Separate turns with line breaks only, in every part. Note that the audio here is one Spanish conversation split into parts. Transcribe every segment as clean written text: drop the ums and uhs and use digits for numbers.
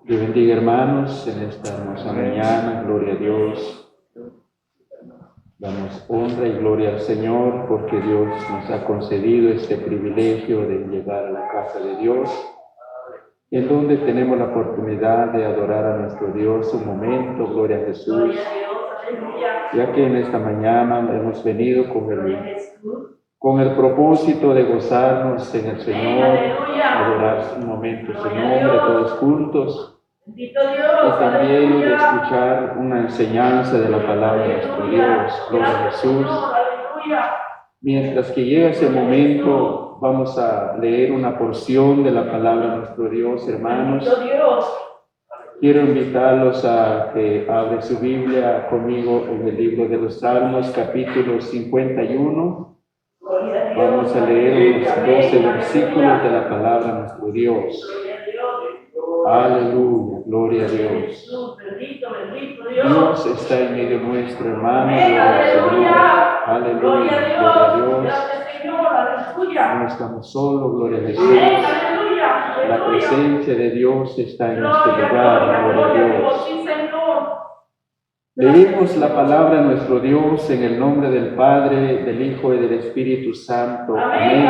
Dios bendiga, hermanos, en esta hermosa mañana. Gloria a Dios. Damos honra y gloria al Señor porque Dios nos ha concedido este privilegio de llegar a la casa de Dios, en donde tenemos la oportunidad de adorar a nuestro Dios un momento. Gloria a Jesús. Ya que en esta mañana hemos venido con el propósito de gozarnos en el Señor, adorar un momento su nombre todos juntos. Y también de escuchar una enseñanza de la palabra de nuestro Dios. Gloria a Jesús. Mientras que llega ese momento, vamos a leer una porción de la palabra de nuestro Dios, hermanos. Quiero invitarlos a que abren su Biblia conmigo en el libro de los Salmos, capítulo 51. Vamos a leer unos 12 versículos de la palabra de nuestro Dios. Aleluya, gloria a Dios. Dios está en medio nuestro, hermano. Gloria al Señor. Aleluya, gloria a Dios. No estamos solos, gloria a Jesús. La presencia de Dios está en este lugar, gloria a Dios. Leemos la palabra de nuestro Dios en el nombre del Padre, del Hijo y del Espíritu Santo. Amén.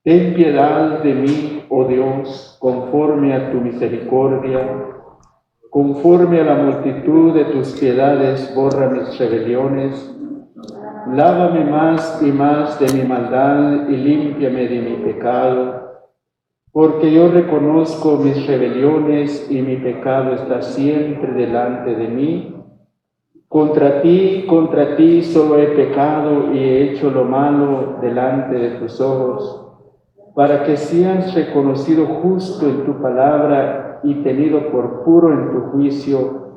Ten piedad de mí, oh Dios, conforme a tu misericordia, conforme a la multitud de tus piedades, borra mis rebeliones. Lávame más y más de mi maldad y límpiame de mi pecado, porque yo reconozco mis rebeliones y mi pecado está siempre delante de mí. Contra ti solo he pecado y he hecho lo malo delante de tus ojos, para que seas reconocido justo en tu palabra y tenido por puro en tu juicio.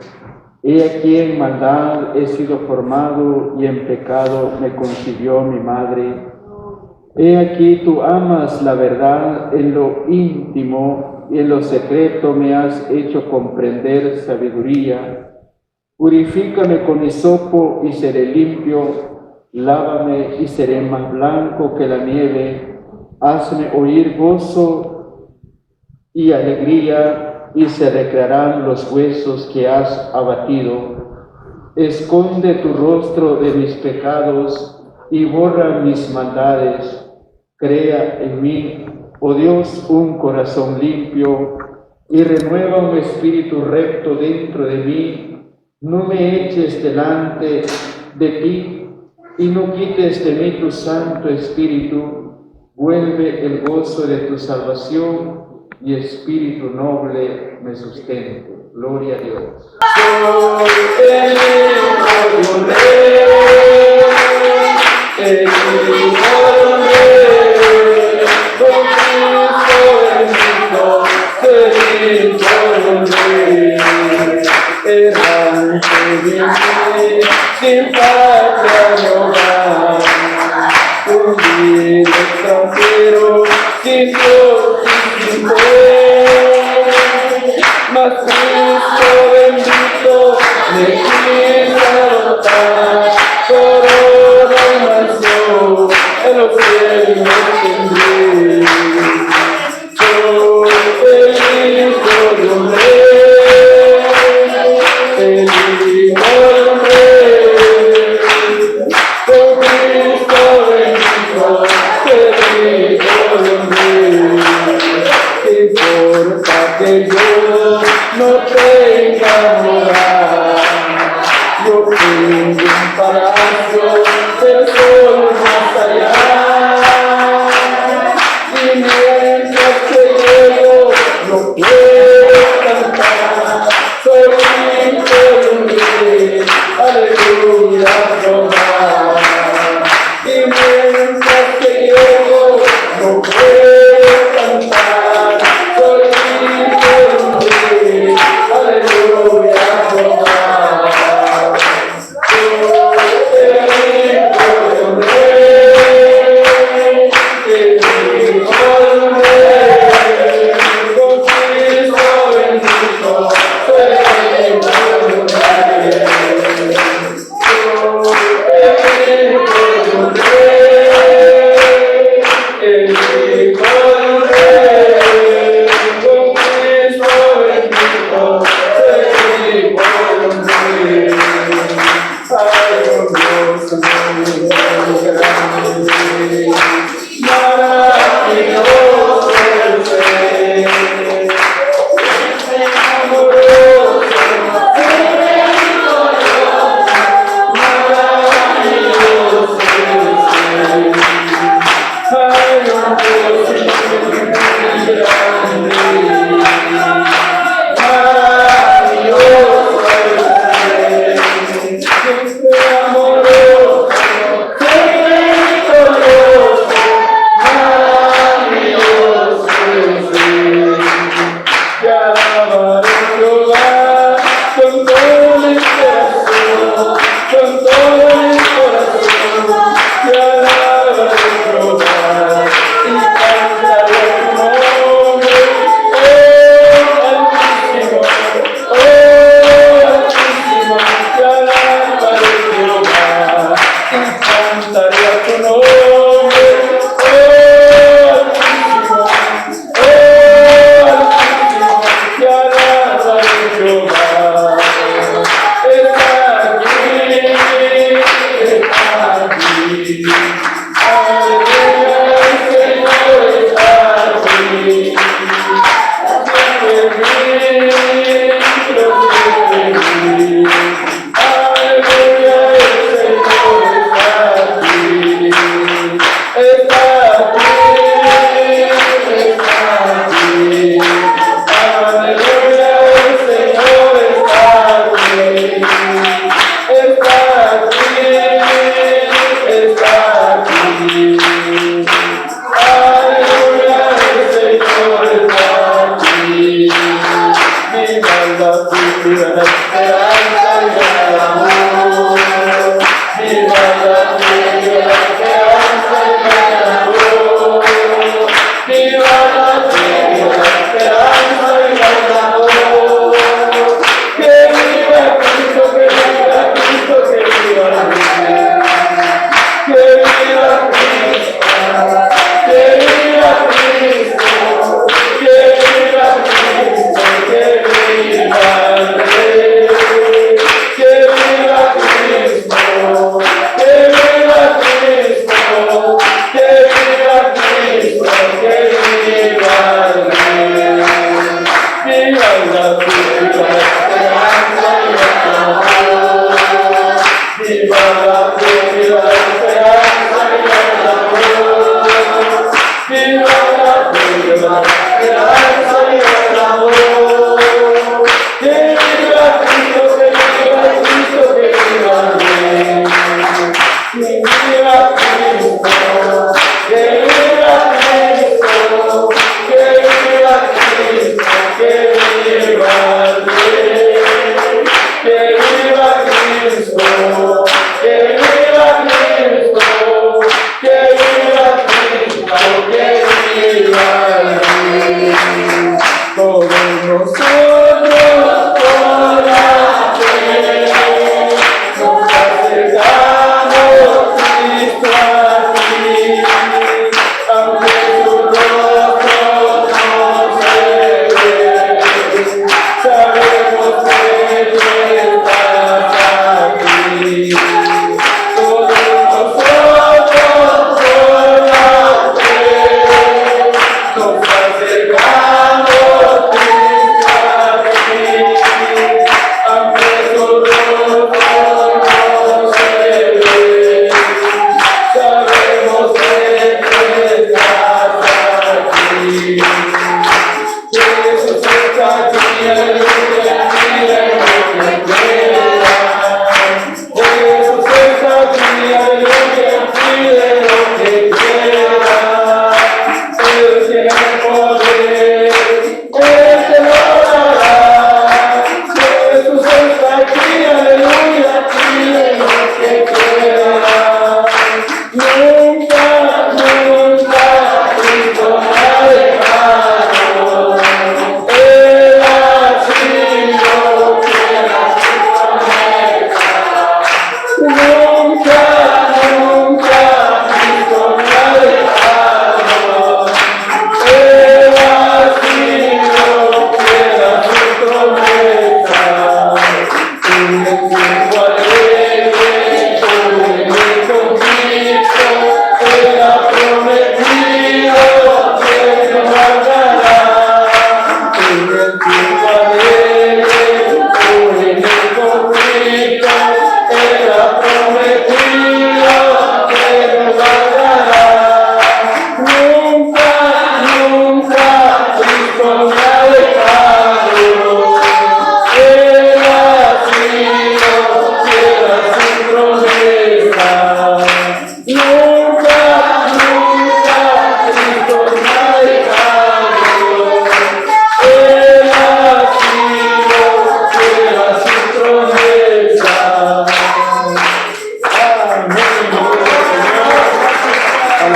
He aquí en maldad he sido formado y en pecado me concibió mi madre. He aquí tú amas la verdad en lo íntimo y en lo secreto me has hecho comprender sabiduría. Purifícame con hisopo y seré limpio, lávame y seré más blanco que la nieve. Hazme oír gozo y alegría, y se recrearán los huesos que has abatido. Esconde tu rostro de mis pecados y borra mis maldades. Crea en mí, oh Dios, un corazón limpio y renueva un espíritu recto dentro de mí. No me eches delante de ti y no quites de mí tu Santo Espíritu. Vuelve el gozo de tu salvación y espíritu noble me sustente. Gloria a Dios. Soy el Hijo de Rey, el Hijo del Rey, con Cristo el Hijo del Rey, errante de mí, sin patria ni hogar, un extranjero, sin Dios y sin fe, mas Cristo bendito me quiso adoptar, corona y nación en los cielos tendré. Soy el Hijo de un Rey, el Hijo de un Rey, con Cristo bendito, el Hijo de un Rey.
Cristo aquí.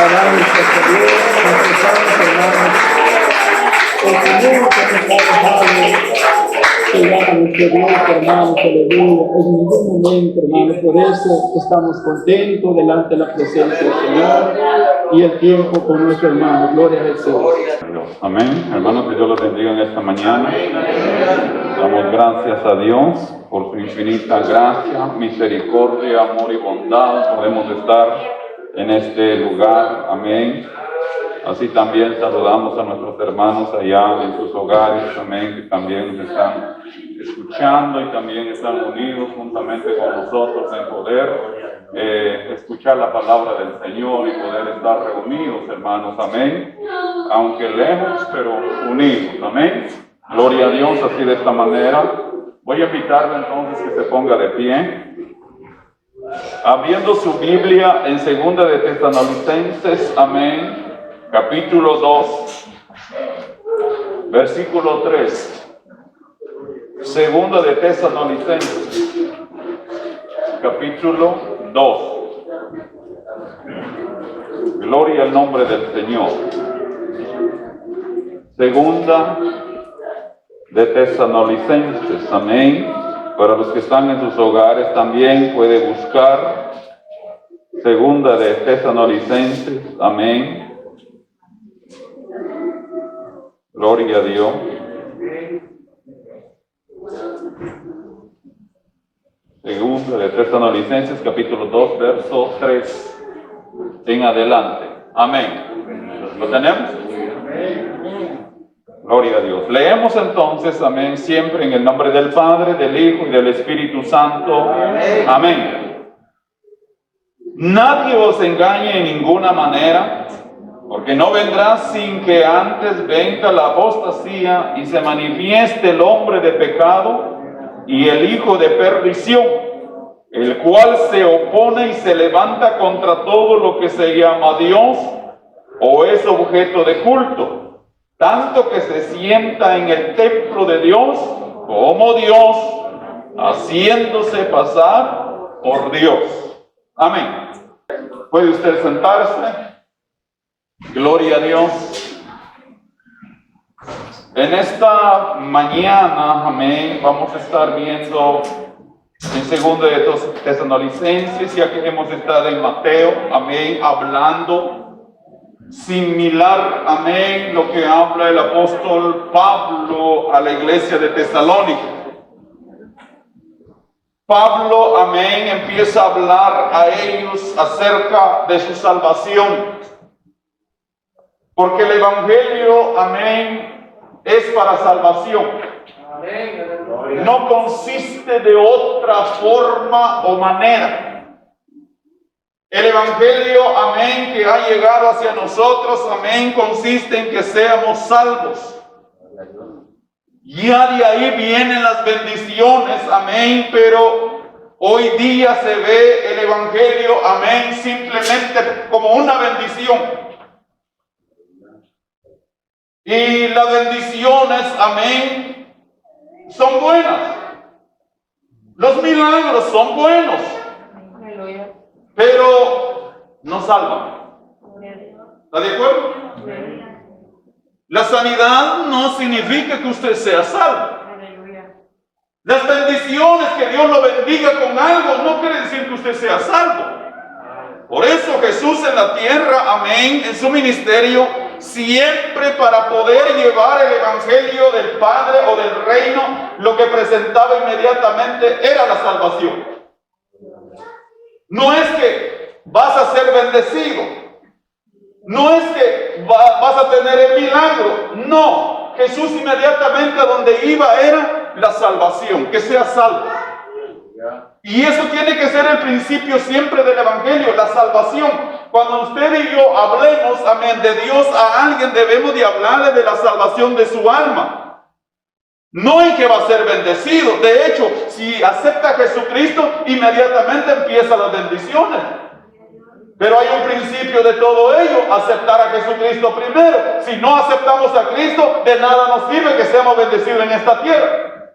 alabanzas a Dios, nuestros santos hermanos. El Señor que nos ha dejado llegar a nuestro Dios, hermanos, aleluya. En ningún momento, hermanos, por eso estamos contentos delante de la presencia del Señor y el tiempo con nuestro hermano. Gloria a Jesús.
Amén. Hermanos, que Dios los bendiga en esta mañana. Damos gracias a Dios por su infinita gracia, misericordia, amor y bondad. Podemos estar en este lugar. Amén. Así también saludamos a nuestros hermanos allá en sus hogares. Amén. Que también nos están escuchando y también están unidos juntamente con nosotros en poder escuchar la palabra del Señor y poder estar reunidos, hermanos. Amén. Aunque lejos, pero unidos. Amén. Gloria a Dios. Así de esta manera voy a invitarle entonces que se ponga de pie, abriendo su Biblia en 2 de Tesalonicenses. Amén. Capítulo 2, versículo 3. 2 de Tesalonicenses, capítulo 2. Gloria al nombre del Señor. 2 de Tesalonicenses, amén. Para los que están en sus hogares también puede buscar 2 de Tesalonicenses, amén. Gloria a Dios. Segunda de Tesalonicenses, capítulo 2, verso 3 en adelante. Amén. ¿Lo tenemos? Gloria a Dios. Leemos entonces, amén, siempre en el nombre del Padre, del Hijo y del Espíritu Santo. Amén. Nadie os engañe en ninguna manera, porque no vendrá sin que antes venga la apostasía y se manifieste el hombre de pecado y el hijo de perdición, el cual se opone y se levanta contra todo lo que se llama Dios o es objeto de culto, tanto que se sienta en el templo de Dios como Dios, haciéndose pasar por Dios. Amén. ¿Puede usted sentarse? Gloria a Dios. En esta mañana, amén, vamos a estar viendo en 2 de Tesalonicenses, ya que hemos estado en Mateo, amén, hablando similar, amén, lo que habla el apóstol Pablo a la iglesia de Tesalónica. Pablo, amén, empieza a hablar a ellos acerca de su salvación. Porque el Evangelio, amén, es para salvación. No consiste de otra forma o manera. El Evangelio, amén, que ha llegado hacia nosotros, amén, consiste en que seamos salvos. Ya de ahí vienen las bendiciones, amén, pero hoy día se ve el Evangelio, amén, simplemente como una bendición. Y las bendiciones, amén, son buenas. Los milagros son buenos. Pero no salvan. ¿Está de acuerdo? La sanidad no significa que usted sea salvo. Las bendiciones, que Dios lo bendiga con algo, no quiere decir que usted sea salvo. Por eso Jesús en la tierra, amén, en su ministerio, siempre para poder llevar el evangelio del Padre o del reino, lo que presentaba inmediatamente era la salvación. No es que vas a ser bendecido, no es que vas a tener el milagro, no. Jesús inmediatamente a donde iba era la salvación, que sea salvo. Y eso tiene que ser el principio siempre del evangelio, la salvación. Cuando usted y yo hablemos, amén, de Dios a alguien, debemos de hablarle de la salvación de su alma. No en que va a ser bendecido. De hecho, si acepta a Jesucristo, inmediatamente empiezan las bendiciones. Pero hay un principio de todo ello, aceptar a Jesucristo primero. Si no aceptamos a Cristo, de nada nos sirve que seamos bendecidos en esta tierra.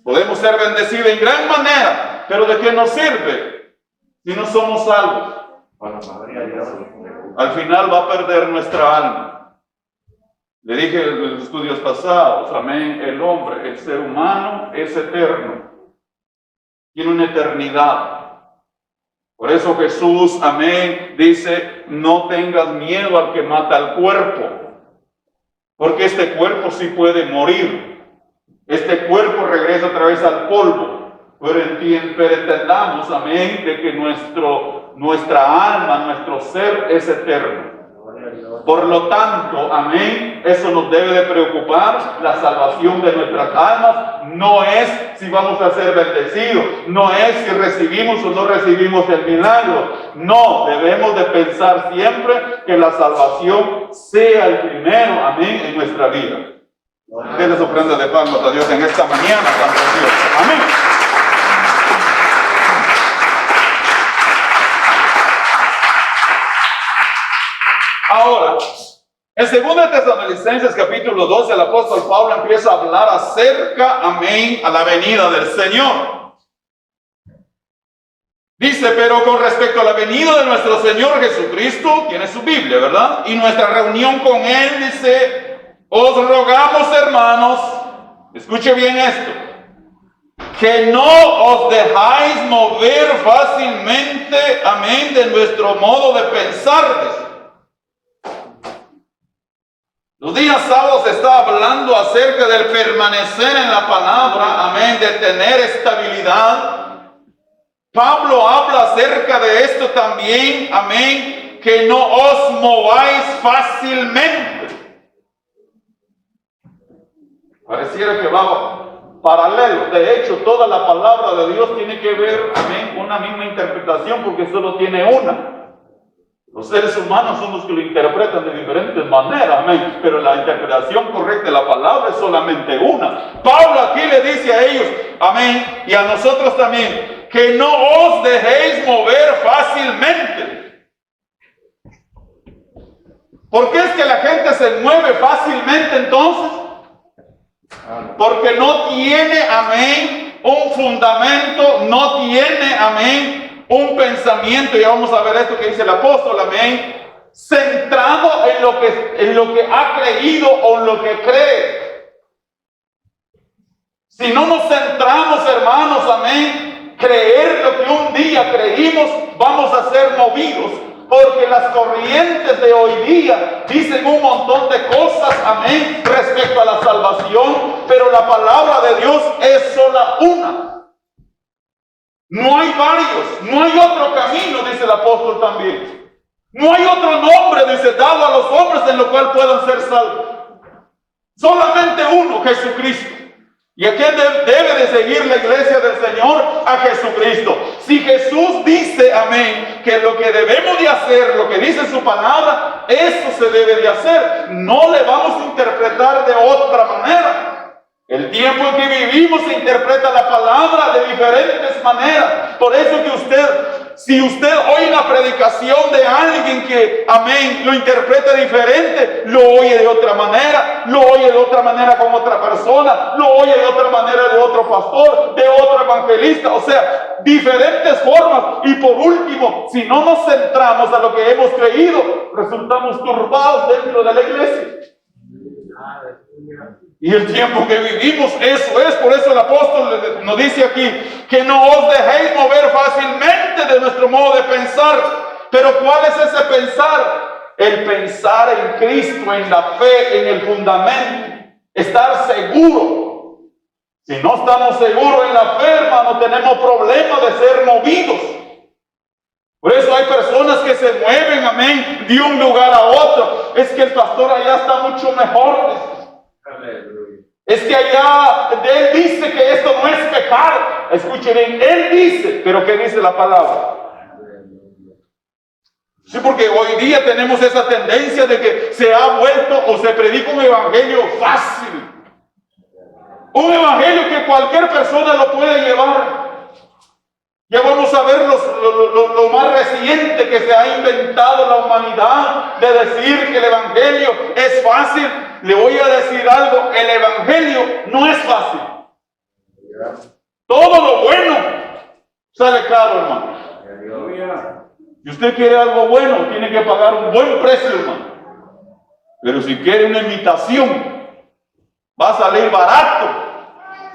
Podemos ser bendecidos en gran manera, pero ¿de qué nos sirve si no somos salvos? Al final va a perder nuestra alma. Le dije en los estudios pasados, amén, el hombre, el ser humano es eterno. Tiene una eternidad. Por eso Jesús, amén, dice, no tengas miedo al que mata el cuerpo, porque este cuerpo sí puede morir. Este cuerpo regresa otra vez al polvo, pero entendamos, amén, de que nuestra alma, nuestro ser es eterno. Por lo tanto, amén, eso nos debe de preocupar. La salvación de nuestras almas no es si vamos a ser bendecidos, no es si recibimos o no recibimos el milagro. No, debemos de pensar siempre que la salvación sea el primero, amén, en nuestra vida. Denle su prenda de palmas a Dios en esta mañana tan preciosa. Amén. Ahora, en 2 Tesalonicenses capítulo 12, el apóstol Pablo empieza a hablar acerca, amén, a la venida del Señor. Dice, pero con respecto a la venida de nuestro Señor Jesucristo, tiene su Biblia, ¿verdad? Y nuestra reunión con Él, dice, os rogamos, hermanos, escuche bien esto, que no os dejáis mover fácilmente, amén, de nuestro modo de pensar. Los días sábados está hablando acerca del permanecer en la palabra, amén, de tener estabilidad. Pablo habla acerca de esto también, amén, que no os mováis fácilmente. Pareciera que va paralelo. De hecho, toda la palabra de Dios tiene que ver, amén, una misma interpretación porque solo tiene una. Los seres humanos son los que lo interpretan de diferentes maneras, amén. Pero la interpretación correcta de la palabra es solamente una. Pablo aquí le dice a ellos, amén, y a nosotros también, que no os dejéis mover fácilmente. ¿Por qué es que la gente se mueve fácilmente entonces? Porque no tiene, amén, un fundamento, no tiene, amén, un pensamiento, y vamos a ver esto que dice el apóstol, amén, centrado en lo que ha creído o en lo que cree. Si no nos centramos, hermanos, amén, creer lo que un día creímos, vamos a ser movidos, porque las corrientes de hoy día dicen un montón de cosas, amén, respecto a la salvación, pero la palabra de Dios es sola una. No hay varios, no hay otro camino, dice el apóstol también. No hay otro nombre, dice, dado a los hombres en lo cual puedan ser salvos. Solamente uno, Jesucristo. ¿Y a quién debe de seguir la iglesia del Señor? A Jesucristo. Si Jesús dice, amén, que lo que debemos de hacer, lo que dice su palabra, eso se debe de hacer. No le vamos a interpretar de otra manera. El tiempo en que vivimos se interpreta la palabra de diferentes maneras. Por eso que si usted oye una predicación de alguien que, amén, lo interpreta diferente, lo oye de otra manera, lo oye de otra manera con otra persona, lo oye de otra manera de otro pastor, de otro evangelista, o sea, diferentes formas. Y por último, si no nos centramos a lo que hemos creído, resultamos turbados dentro de la iglesia. Y el tiempo que vivimos, eso es, por eso el apóstol nos dice aquí, que no os dejéis mover fácilmente de nuestro modo de pensar. Pero ¿cuál es ese pensar? El pensar en Cristo, en la fe, en el fundamento, estar seguro. Si no estamos seguros en la fe, hermano, tenemos problemas de ser movidos. Por eso hay personas que se mueven, amén, de un lugar a otro. Es que el pastor allá está mucho mejor. Es que allá él dice que esto no es pecado. Escuchen bien, él dice, pero ¿qué dice la palabra? Sí, porque hoy día tenemos esa tendencia de que se ha vuelto o se predica un evangelio fácil. Un evangelio que cualquier persona lo puede llevar. Ya vamos a ver lo más reciente que se ha inventado la humanidad de decir que el evangelio es fácil. Le voy a decir algo, el evangelio no es fácil. Todo lo bueno sale caro, hermano. Si usted quiere algo bueno, tiene que pagar un buen precio, hermano. Pero si quiere una imitación, va a salir barato,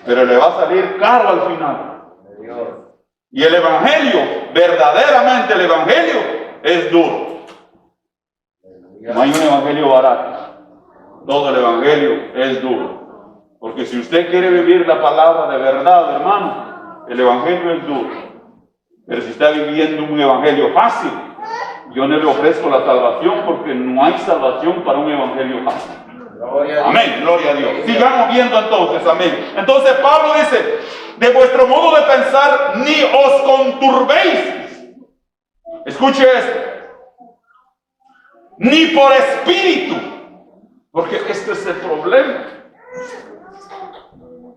pero le va a salir caro al final. Y el evangelio, verdaderamente el evangelio, es duro. No hay un evangelio barato. Todo el evangelio es duro. Porque si usted quiere vivir la palabra de verdad, hermano, el evangelio es duro. Pero si está viviendo un evangelio fácil, yo no le ofrezco la salvación, porque no hay salvación para un evangelio fácil. Amén, gloria a Dios. Sigamos viendo entonces, amén. Entonces Pablo dice, de vuestro modo de pensar ni os conturbéis. Escuche esto. Ni por espíritu. Porque este es el problema.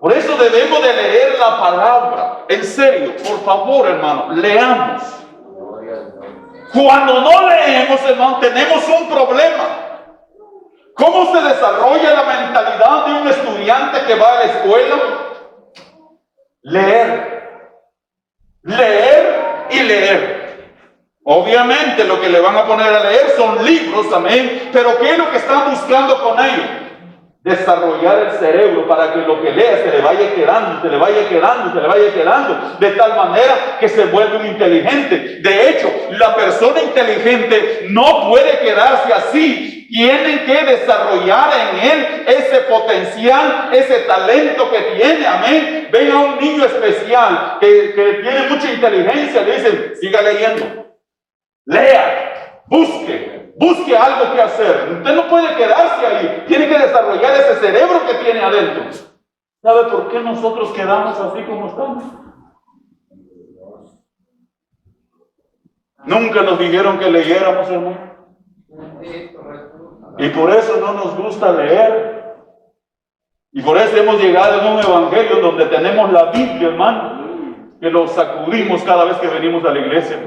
Por eso debemos de leer la palabra. En serio, por favor, hermano, leamos. Cuando no leemos, hermano, tenemos un problema. ¿Cómo se desarrolla la mentalidad de un estudiante que va a la escuela? Leer. Leer y leer. Obviamente lo que le van a poner a leer son libros, amén. Pero ¿qué es lo que están buscando con ellos? Desarrollar el cerebro para que lo que lea se le vaya quedando, se le vaya quedando, se le vaya quedando, de tal manera que se vuelve un inteligente. De hecho, la persona inteligente no puede quedarse así. Tienen que desarrollar en él ese potencial, ese talento que tiene, amén. Ven a un niño especial que tiene mucha inteligencia, le dicen, siga leyendo, lea, busque algo que hacer. Usted no puede quedarse ahí, tiene que desarrollar ese cerebro que tiene adentro. ¿Sabe por qué nosotros quedamos así como estamos? Nunca nos dijeron que leyéramos, hermano. Y por eso no nos gusta leer. Y por eso hemos llegado a un evangelio donde tenemos la Biblia, hermano, que lo sacudimos cada vez que venimos a la iglesia.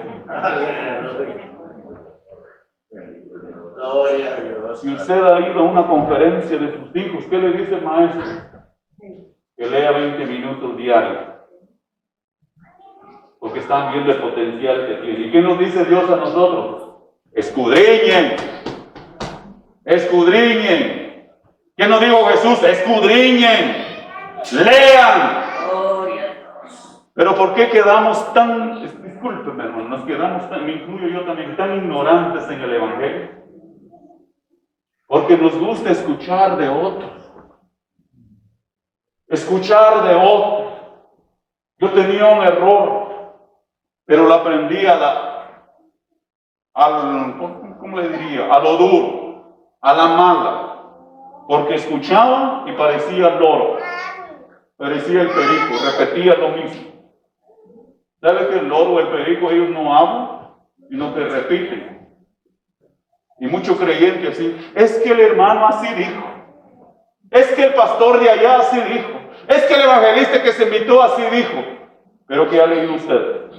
Si usted ha ido a una conferencia de sus hijos, ¿qué le dice el maestro? Que lea 20 minutos diarios. Porque están viendo el potencial que tiene. ¿Y qué nos dice Dios a nosotros? Escudriñen. Escudriñen. ¿Qué nos dijo Jesús? Escudriñen. Lean. Pero ¿por qué quedamos tan, discúlpeme hermano, nos quedamos tan, me incluyo yo también, tan ignorantes en el evangelio? Porque nos gusta escuchar de otros. Escuchar de otros. Yo tenía un error, pero lo aprendí ¿cómo le diría? A lo duro, a la mala. Porque escuchaba y parecía el loro, parecía el perico, repetía lo mismo. ¿Sabe que el loro o el perico ellos no hablan, sino que repiten? Y muchos creyentes así, es que el hermano así dijo, es que el pastor de allá así dijo, es que el evangelista que se invitó así dijo. Pero ¿qué ha leído usted?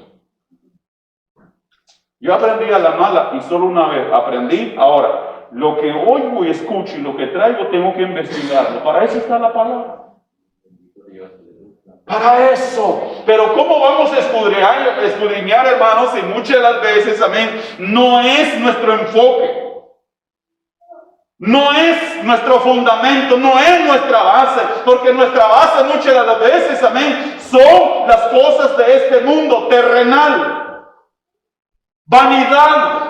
Yo aprendí a la mala y solo una vez aprendí. Ahora, lo que oigo y escucho y lo que traigo tengo que investigarlo. Para eso está la palabra. Para eso. Pero ¿cómo vamos a escudriñar, hermanos, si muchas de las veces, amén, no es nuestro enfoque? No es nuestro fundamento, no es nuestra base, porque nuestra base muchas de las veces, amén, son las cosas de este mundo terrenal. Vanidad.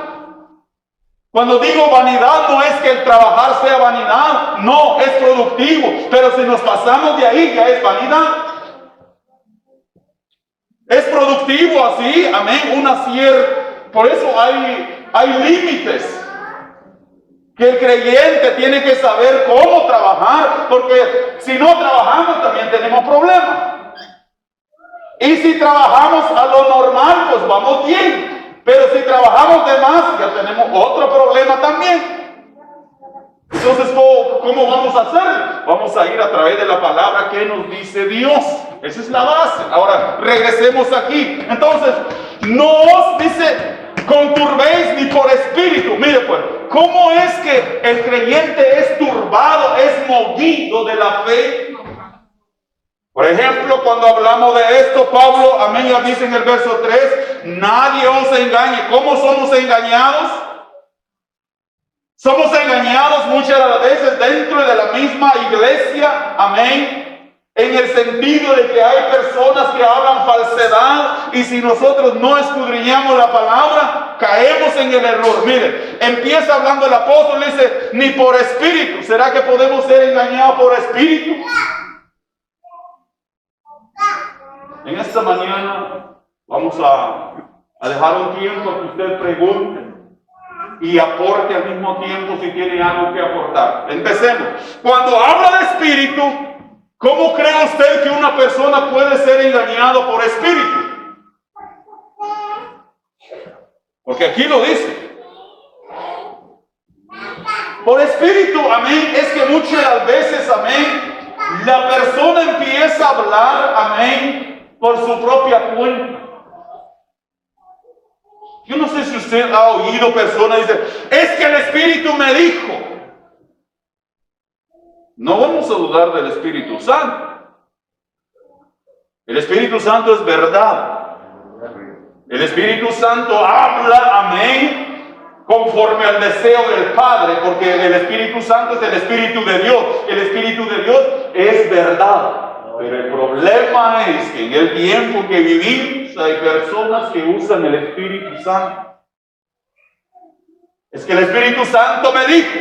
Cuando digo vanidad, no es que el trabajar sea vanidad, no, es productivo, pero si nos pasamos de ahí ya es vanidad. Es productivo así, amén, por eso hay límites. Que el creyente tiene que saber cómo trabajar, porque si no trabajamos también tenemos problemas. Y si trabajamos a lo normal, pues vamos bien. Pero si trabajamos de más, ya tenemos otro problema también. Entonces, ¿cómo vamos a hacer? Vamos a ir a través de la palabra que nos dice Dios. Esa es la base. Ahora, regresemos aquí. Entonces, no os dice conturbéis ni por espíritu. Mire pues, ¿cómo es que el creyente es turbado, es movido de la fe? Por ejemplo, cuando hablamos de esto, Pablo, amén, ya dice en el verso 3, nadie os engañe. ¿Cómo somos engañados? Somos engañados muchas de las veces dentro de la misma iglesia, amén, en el sentido de que hay personas que hablan falsedad y si nosotros no escudriñamos la palabra, caemos en el error. Miren, empieza hablando el apóstol, dice, ni por espíritu. ¿Será que podemos ser engañados por espíritu? En esta mañana vamos a dejar un tiempo que usted pregunte y aporte al mismo tiempo si tiene algo que aportar. Empecemos. Cuando habla de espíritu, ¿cómo cree usted que una persona puede ser engañada por espíritu? Porque aquí lo dice. Por espíritu, amén, es que muchas de las veces, amén, la persona empieza a hablar, amén, por su propia cuenta. Yo no sé si usted ha oído personas que dicen, es que el Espíritu me dijo. No vamos a dudar del Espíritu Santo. El Espíritu Santo es verdad. El Espíritu Santo habla, amén, conforme al deseo del Padre, porque el Espíritu Santo es el Espíritu de Dios. El Espíritu de Dios es verdad. Pero el problema es que en el tiempo que vivimos hay personas que usan el Espíritu Santo. Es que el Espíritu Santo me dijo.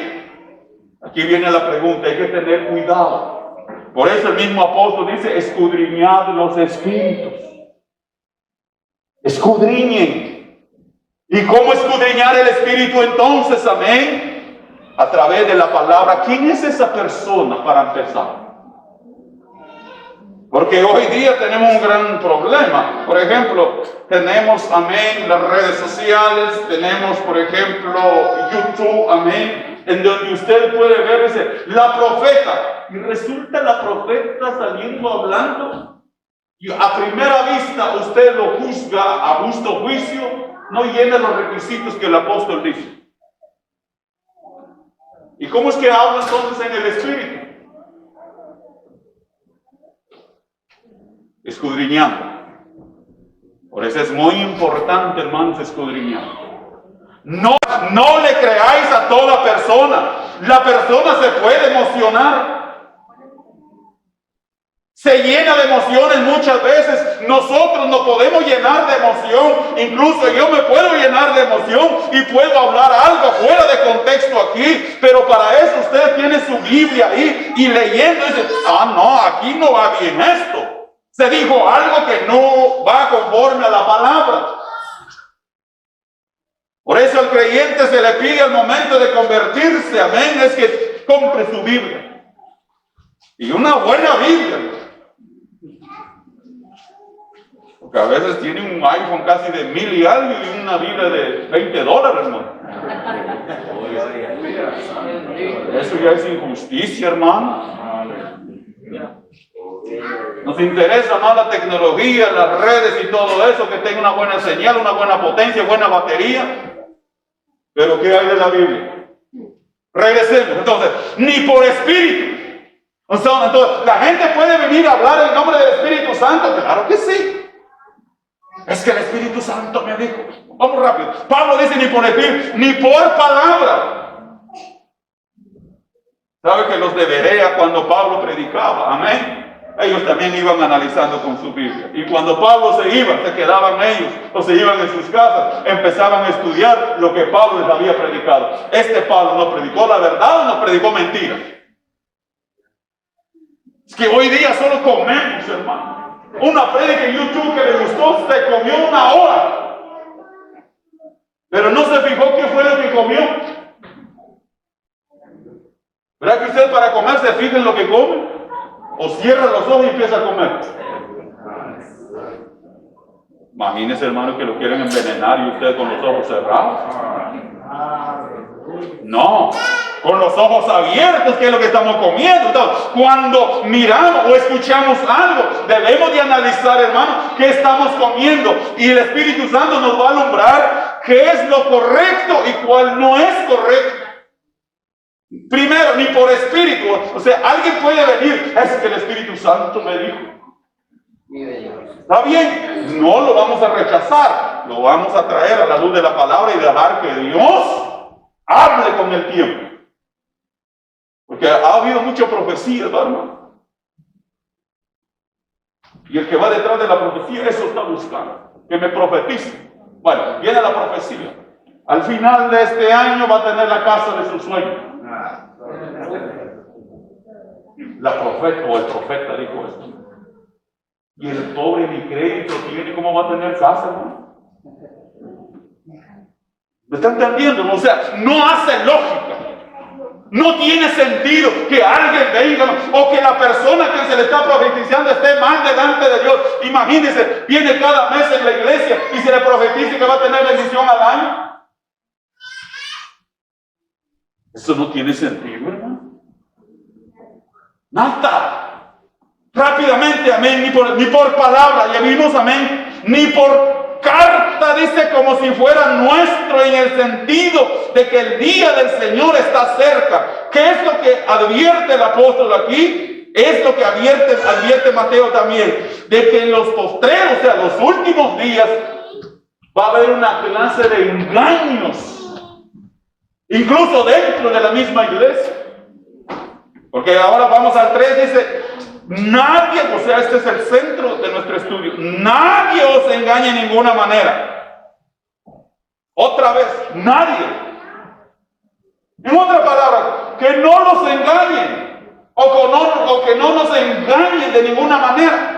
Aquí viene la pregunta, hay que tener cuidado. Por eso el mismo apóstol dice, escudriñad los espíritus. Escudriñen. ¿Y cómo escudriñar el espíritu entonces? Amén. A través de la palabra. ¿Quién es esa persona para empezar? Porque hoy día tenemos un gran problema. Por ejemplo, tenemos, amén, las redes sociales, tenemos, por ejemplo, YouTube, amén, en donde usted puede ver, dice, la profeta. Y resulta la profeta saliendo hablando. Y a primera vista usted lo juzga a justo juicio, no llena los requisitos que el apóstol dice. ¿Y cómo es que habla entonces en el Espíritu? Escudriñando. Por eso es muy importante, hermanos, escudriñar. No le creáis a toda persona. La persona se puede emocionar. Se llena de emociones muchas veces. Nosotros nos podemos llenar de emoción. Incluso yo me puedo llenar de emoción y puedo hablar algo fuera de contexto aquí. Pero para eso usted tiene su Biblia ahí y leyendo y dice, no, aquí no va bien esto. Se dijo algo que no va conforme a la palabra. Por eso al creyente se le pide al momento de convertirse, amén, es que compre su Biblia. Y una buena Biblia. Porque a veces tiene un iPhone casi de 1000 y algo y una Biblia de $20, hermano. Eso ya es injusticia, hermano. Nos interesa más la tecnología, las redes y todo eso, que tenga una buena señal, una buena potencia, buena batería. Pero ¿qué hay de la Biblia? Regresemos. Entonces, ni por espíritu. Entonces, ¿la gente puede venir a hablar en nombre del Espíritu Santo? Claro que sí. Es que el Espíritu Santo me dijo. Vamos rápido. Pablo dice ni por espíritu, ni por palabra. ¿Sabe que los de Berea, cuando Pablo predicaba, amén, ellos también iban analizando con su Biblia? Y cuando Pablo se iba, se quedaban ellos o se iban en sus casas, empezaban a estudiar lo que Pablo les había predicado. Este Pablo no predicó la verdad o no predicó mentiras. Es que hoy día solo comemos, hermano. Una prédica en YouTube que le gustó, se comió 1 hora. Pero no se fijó qué fue lo que comió. ¿Verdad que usted para comer se fija en lo que come? O cierra los ojos y empieza a comer. Imagínese, hermano, que lo quieren envenenar y usted con los ojos cerrados. No, con los ojos abiertos, que es lo que estamos comiendo. Entonces, cuando miramos o escuchamos algo, debemos de analizar, hermano, qué estamos comiendo. Y el Espíritu Santo nos va a alumbrar qué es lo correcto y cuál no es correcto. Primero, ni por espíritu. O sea, alguien puede venir, es que el Espíritu Santo me dijo. Está bien, no lo vamos a rechazar, lo vamos a traer a la luz de la palabra y dejar que Dios hable con el tiempo. Porque ha habido mucha profecía, hermano. Y el que va detrás de la profecía, eso está buscando, que me profetice. Bueno, viene la profecía. Al final de este año va a tener la casa de sus sueños. La profeta o el profeta dijo esto. Y el pobre ni crédito tiene, ¿cómo va a tener casa, hermano? ¿Me está entendiendo? O sea, no hace lógica. No tiene sentido que alguien venga o que la persona que se le está profetizando esté mal delante de Dios. Imagínense, viene cada mes en la iglesia y se le profetiza que va a tener bendición al año. Eso no tiene sentido, hermano. Nada. Rápidamente, amén, ni por palabra, ya vimos, amén, ni por carta, dice, como si fuera nuestro, en el sentido de que el día del Señor está cerca. ¿Qué es lo que advierte el apóstol aquí? Es lo que advierte Mateo también, de que en los postreros, o sea, los últimos días, va a haber una clase de engaños, incluso dentro de la misma iglesia. Porque ahora vamos al 3, dice, nadie, o sea, este es el centro de nuestro estudio, nadie os engañe de ninguna manera. Otra vez, nadie. En otra palabra, que no nos engañen, o que no nos engañen de ninguna manera.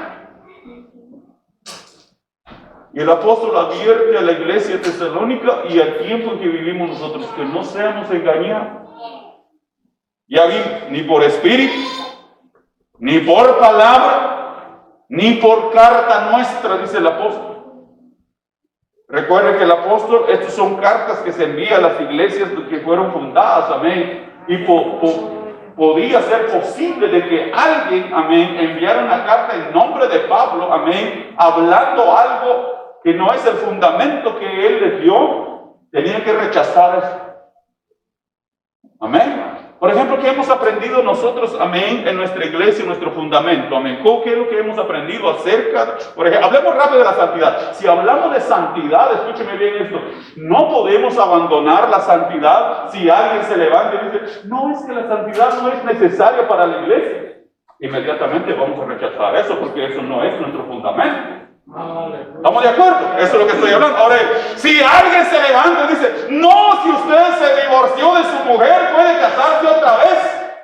Y el apóstol advierte a la iglesia de Tesalónica y al tiempo en que vivimos nosotros, que no seamos engañados. Ya vi, ni por espíritu, ni por palabra, ni por carta nuestra, dice el apóstol. Recuerden que el apóstol, estas son cartas que se envían a las iglesias que fueron fundadas, amén. Y podía ser posible de que alguien, amén, enviara una carta en nombre de Pablo, amén, hablando algo que no es el fundamento que él les dio. Tenían que rechazar eso. Amén. Por ejemplo, ¿qué hemos aprendido nosotros, amén, en nuestra iglesia, en nuestro fundamento? Amén. ¿Qué es lo que hemos aprendido acerca? Por ejemplo, hablemos rápido de la santidad. Si hablamos de santidad, escúcheme bien esto, no podemos abandonar la santidad si alguien se levanta y dice, no, es que la santidad no es necesaria para la iglesia. Inmediatamente vamos a rechazar eso porque eso no es nuestro fundamento. ¿Estamos de acuerdo? Eso es lo que estoy hablando. Ahora, si alguien se levanta y dice, no, si usted se divorció de su mujer, puede casarse otra vez.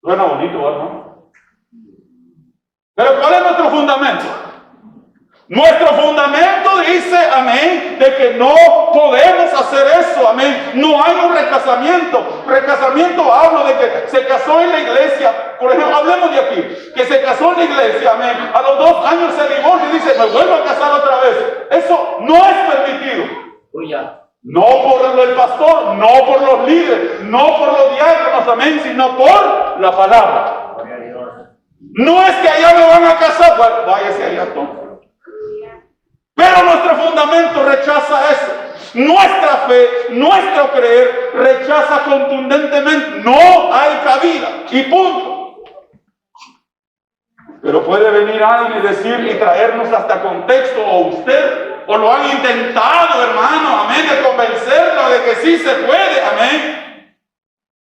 Suena bonito, ¿verdad? Pero ¿cuál es nuestro fundamento? Nuestro fundamento dice, amén, de que no podemos hacer eso, amén. No hay un recasamiento. Recasamiento hablo de que se casó en la iglesia. Por ejemplo, hablemos de aquí, que se casó en la iglesia, amén. A los 2 años se divorcia y dice, me vuelvo a casar otra vez. Eso no es permitido. No por el pastor, no por los líderes, no por los diáconos, amén, sino por la palabra. No es que allá me van a casar, bueno, váyase allá entonces. Pero nuestro fundamento rechaza eso. Nuestra fe, nuestro creer rechaza contundentemente. No hay cabida. Y punto. Pero puede venir alguien y decir y traernos hasta contexto, o usted, o lo han intentado, hermano, amén, de convencerlo de que sí se puede, amén.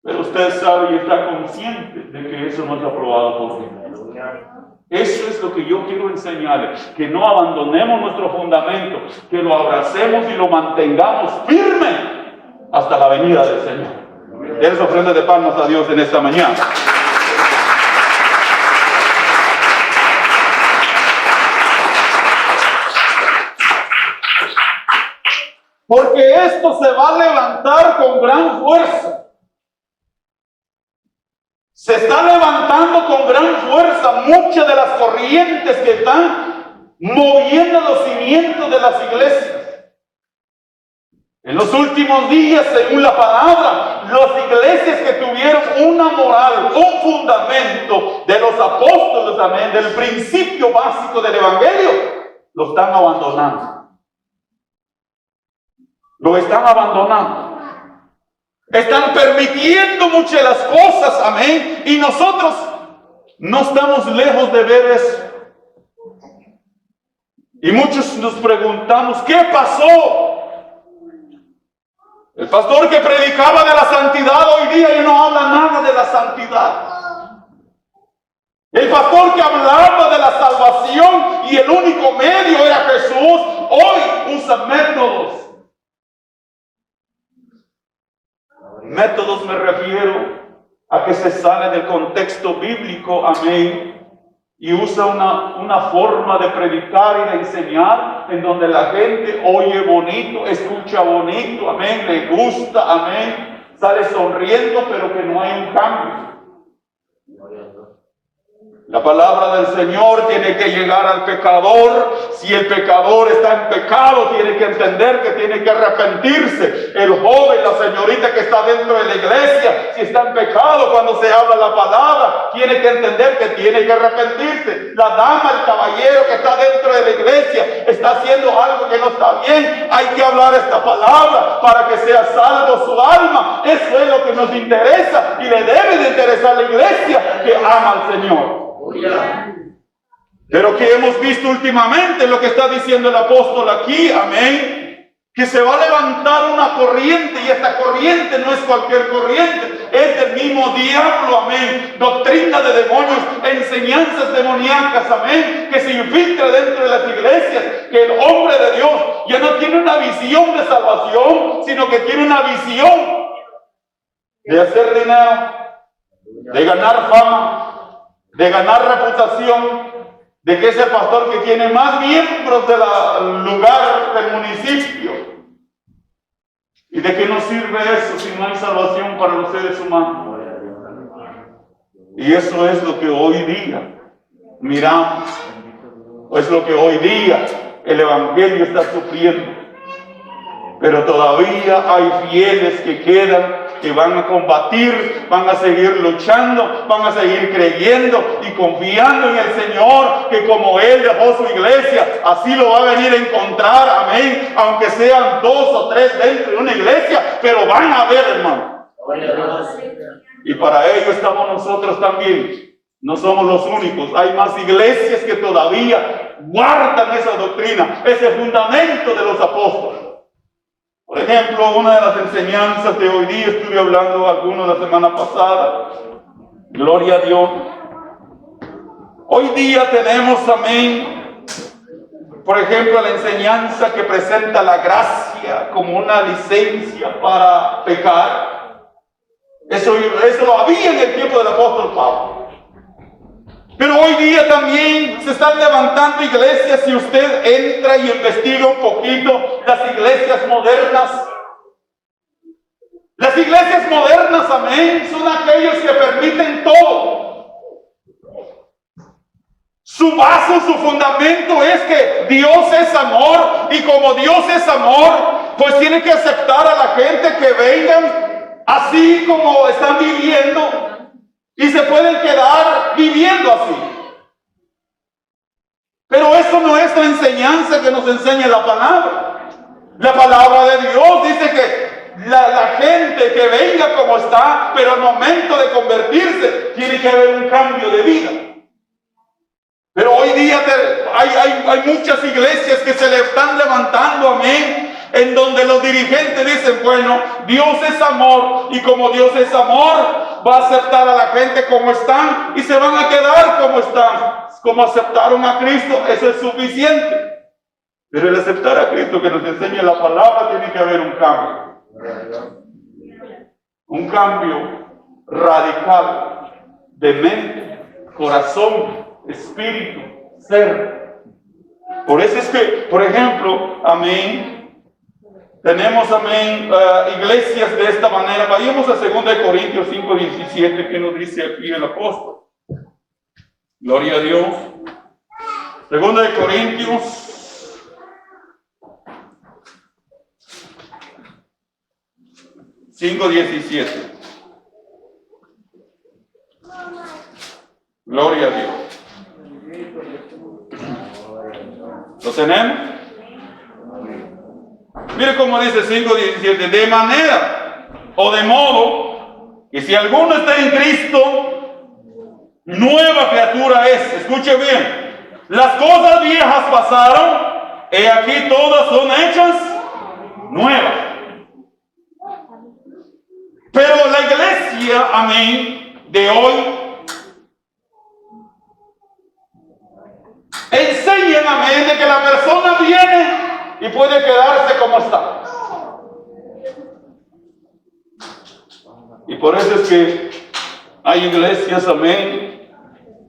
Pero usted sabe y está consciente de que eso no es aprobado por Dios. Eso es lo que yo quiero enseñarles, que no abandonemos nuestro fundamento, que lo abracemos y lo mantengamos firme hasta la venida del Señor. Denles ofrenda de palmas a Dios en esta mañana. Porque esto se va a levantar con gran fuerza. Se está levantando con gran fuerza muchas de las corrientes que están moviendo los cimientos de las iglesias. En los últimos días, según la palabra, las iglesias que tuvieron una moral, un fundamento de los apóstoles, amén, del principio básico del evangelio, lo están abandonando. Lo están abandonando. Están permitiendo muchas de las cosas, amén. Y nosotros no estamos lejos de ver eso. Y muchos nos preguntamos, ¿qué pasó? El pastor que predicaba de la santidad hoy día ya no habla nada de la santidad. El pastor que hablaba de la salvación y el único medio era Jesús, hoy usa métodos. Métodos me refiero a que se sale del contexto bíblico, amén, y usa una forma de predicar y de enseñar en donde la gente oye bonito, escucha bonito, amén, le gusta, amén, sale sonriendo, pero que no hay un cambio. La palabra del Señor tiene que llegar al pecador. Si el pecador está en pecado, tiene que entender que tiene que arrepentirse. El joven, la señorita que está dentro de la iglesia, si está en pecado cuando se habla la palabra, tiene que entender que tiene que arrepentirse. La dama, el caballero que está dentro de la iglesia, está haciendo algo que no está bien. Hay que hablar esta palabra para que sea salvo su alma. Eso es lo que nos interesa y le debe de interesar a la iglesia que ama al Señor. Pero que hemos visto últimamente lo que está diciendo el apóstol aquí, amén, que se va a levantar una corriente, y esta corriente no es cualquier corriente, es del mismo diablo, amén, doctrina de demonios, enseñanzas demoníacas, amén, que se infiltra dentro de las iglesias, que el hombre de Dios ya no tiene una visión de salvación, sino que tiene una visión de hacer dinero, de ganar fama, de ganar reputación, de que es el pastor que tiene más miembros del lugar del municipio. ¿Y de qué nos sirve eso si no hay salvación para los seres humanos? Y eso es lo que hoy día miramos, es lo que hoy día el Evangelio está sufriendo. Pero todavía hay fieles que quedan, que van a combatir, van a seguir luchando, van a seguir creyendo y confiando en el Señor, que como Él dejó su iglesia, así lo va a venir a encontrar, amén, aunque sean 2 o 3 dentro de una iglesia, pero van a ver, hermano. Y para ello estamos nosotros también. No somos los únicos, hay más iglesias que todavía guardan esa doctrina, ese fundamento de los apóstoles. Por ejemplo, una de las enseñanzas de hoy día, estuve hablando alguno la semana pasada, gloria a Dios. Hoy día tenemos, amén, por ejemplo, la enseñanza que presenta la gracia como una licencia para pecar. Eso lo había en el tiempo del apóstol Pablo. Pero hoy día también se están levantando iglesias. Si usted entra y investiga un poquito las iglesias modernas. Las iglesias modernas, amén, son aquellos que permiten todo. Su base, su fundamento es que Dios es amor. Y como Dios es amor, pues tiene que aceptar a la gente que vengan así como están viviendo. Y se pueden quedar viviendo así. Pero eso no es la enseñanza que nos enseña la palabra. La palabra de Dios dice que la gente que venga como está, pero al momento de convertirse, tiene que haber un cambio de vida. Pero hoy día hay muchas iglesias que se le están levantando, amén, en donde los dirigentes dicen, bueno, Dios es amor, y como Dios es amor, va a aceptar a la gente como están, y se van a quedar como están. Como aceptaron a Cristo, eso es suficiente. Pero el aceptar a Cristo que nos enseña la palabra, tiene que haber un cambio. Un cambio radical de mente, corazón, espíritu, ser. Por eso es que, por ejemplo, amén, tenemos, amén, iglesias de esta manera. Vayamos a 2 Corintios 5:17, que nos dice aquí el apóstol. Gloria a Dios. 2 Corintios 5:17. Gloria a Dios. ¿Lo tenemos? Mire cómo dice 5:17. De manera o de modo que si alguno está en Cristo, nueva criatura es. Escuche bien. Las cosas viejas pasaron he aquí todas son hechas nuevas. Pero la iglesia, amén, de hoy enseñan, amén, de que la persona viene y puede quedarse como está. Y por eso es que hay iglesias, amén,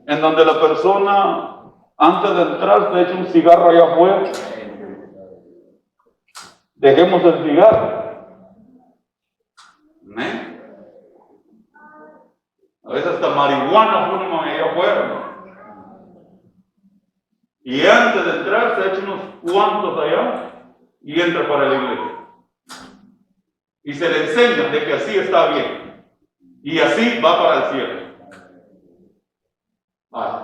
en donde la persona antes de entrar se echa un cigarro allá afuera. Dejemos el cigarro. Amén. A veces hasta marihuana fuman allá afuera. Y antes de entrar se echa unos cuantos allá y entra para la iglesia. Y se le enseña de que así está bien. Y así va para el cielo.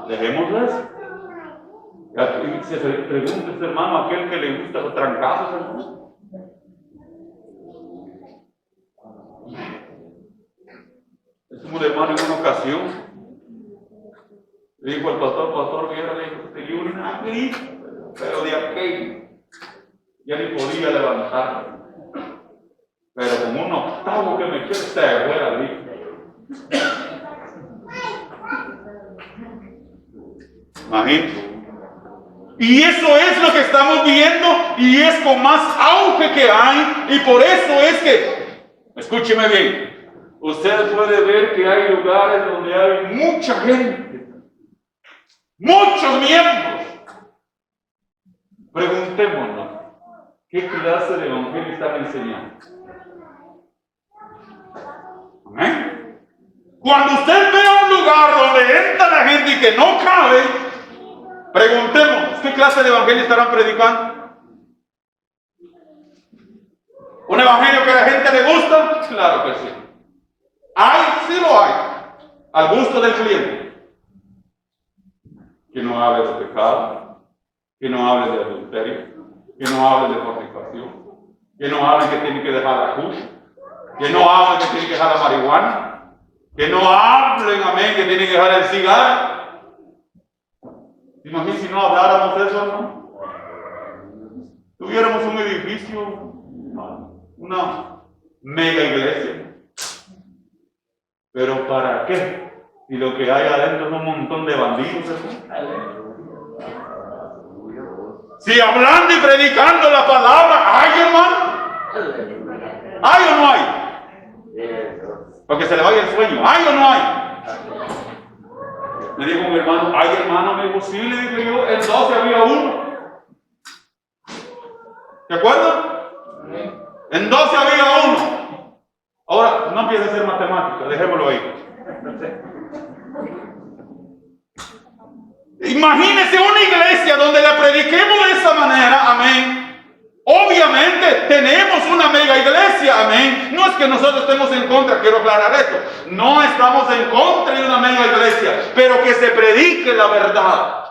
Dejemos eso. Se pregunta este hermano, aquel que le gusta los trancazos, hermano. Es un hermano en una ocasión. Le dijo al pastor Viera, le dijo, tenía una gripe, pero de aquello. Ya ni podía levantar. Pero con un octavo que me eché, se fue la gripe. Imagínate. Y eso es lo que estamos viendo y es con más auge que hay. Y por eso es que, escúcheme bien, usted puede ver que hay lugares donde hay mucha gente, muchos miembros. Preguntémonos, ¿qué clase de evangelio están enseñando? ¿Amén? Cuando usted ve un lugar donde entra la gente y que no cabe, preguntémonos, ¿qué clase de evangelio estarán predicando? ¿Un evangelio que a la gente le gusta? Claro que sí. Sí lo hay. Al gusto del cliente. Que no hable de pecado, que no hable de adulterio, que no hable de fornicación, que no hable que tiene que dejar la cucha, que no hable que tiene que dejar la marihuana, que no hablen, amén, que tiene que dejar el cigarro. Imagínate si no habláramos de eso, ¿no? Tuviéramos un edificio, una mega iglesia. ¿Pero para qué? Y lo que hay adentro es un montón de bandidos, ¿no? Si hablando y predicando la palabra, ¿hay, hermano? ¿Hay o no hay? Porque se le vaya el sueño, ¿hay o no hay? Me dijo mi hermano, ay hermano, me dijo, sí, le digo yo, en 12 había uno. ¿De acuerdo? En 12 había uno. Ahora, no empiece a hacer matemáticas, dejémoslo ahí. Imagínese una iglesia donde la prediquemos de esa manera, amén. Obviamente tenemos una mega iglesia, amén. No es que nosotros estemos en contra, quiero aclarar esto. No estamos en contra de una mega iglesia, pero que se predique la verdad.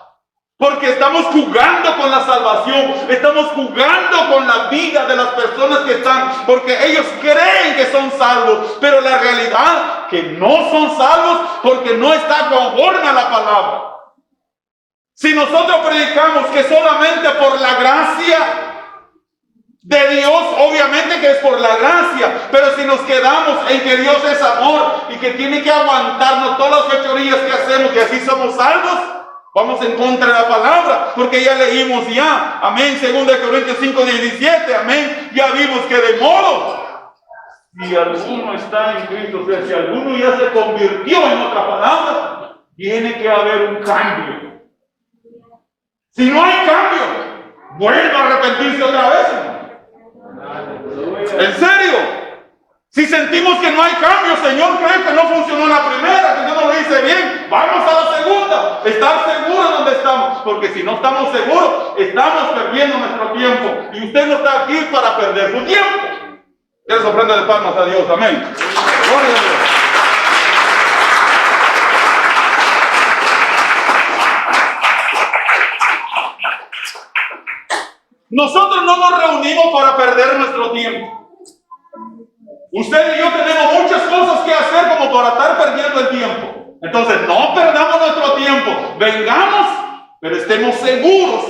Porque estamos jugando con la salvación, estamos jugando con la vida de las personas que están, porque ellos creen que son salvos, pero la realidad que no son salvos porque no está conforme a la palabra. Si nosotros predicamos que solamente por la gracia de Dios, obviamente que es por la gracia, pero si nos quedamos en que Dios es amor y que tiene que aguantarnos todas las fechorías que hacemos y así somos salvos, vamos en contra de la palabra, porque ya leímos ya, amén, 2 Corintios 5:17, amén, ya vimos que de modo, si alguno está en Cristo, o sea, si alguno ya se convirtió en otra palabra, tiene que haber un cambio. Si no hay cambio, vuelva a arrepentirse otra vez. ¿En serio? Si sentimos que no hay cambio, Señor, cree que no funcionó la primera, que Dios no lo hice bien, vamos a la segunda. Estar seguros donde estamos, porque si no estamos seguros, estamos perdiendo nuestro tiempo. Y usted no está aquí para perder su tiempo. ¿Quieres ofrenda de palmas a Dios? Amén. Gloria a Dios. Nosotros no nos reunimos para perder nuestro tiempo. Usted y yo tenemos muchas cosas que hacer como para estar perdiendo el tiempo. Entonces no perdamos nuestro tiempo. Vengamos, pero estemos seguros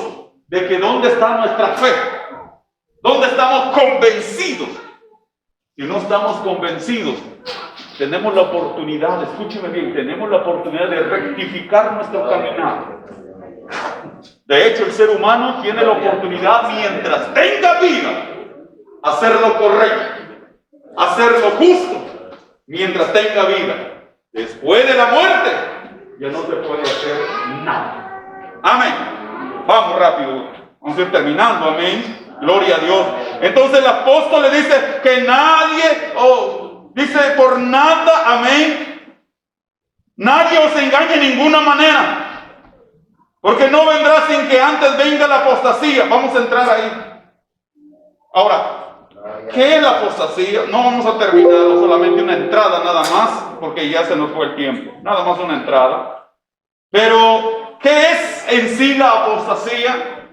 de que dónde está nuestra fe, dónde estamos convencidos. Si no estamos convencidos, tenemos la oportunidad, escúcheme bien, tenemos la oportunidad de rectificar nuestro caminar. De hecho, el ser humano tiene la oportunidad, mientras tenga vida, hacer lo correcto, hacer lo justo, mientras tenga vida. Después de la muerte, ya no se puede hacer nada. Amén. Vamos rápido, vamos a ir terminando, amén. Gloria a Dios. Entonces el apóstol le dice que nadie, dice por nada, amén, nadie os engañe de ninguna manera. Porque no vendrá sin que antes venga la apostasía. Vamos a entrar ahí. Ahora, ¿qué es la apostasía? No vamos a terminar solamente una entrada nada más, porque ya se nos fue el tiempo. Nada más una entrada. Pero, ¿qué es en sí la apostasía?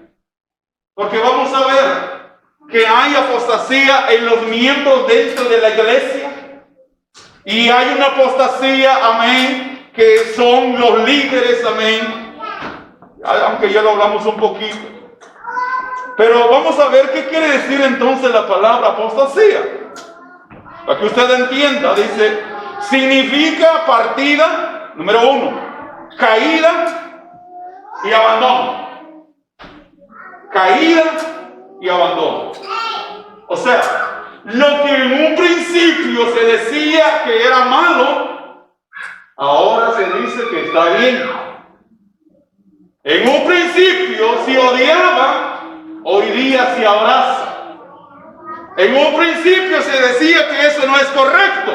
Porque vamos a ver que hay apostasía en los miembros dentro de la iglesia. Y hay una apostasía, amén, que son los líderes, amén. Aunque ya lo hablamos un poquito. Pero vamos a ver qué quiere decir entonces la palabra apostasía. Para que usted entienda, dice, significa partida, número 1, caída y abandono. Caída y abandono. O sea, lo que en un principio se decía que era malo, ahora se dice que está bien. En un principio se odiaba, hoy día se abraza. En un principio se decía que eso no es correcto,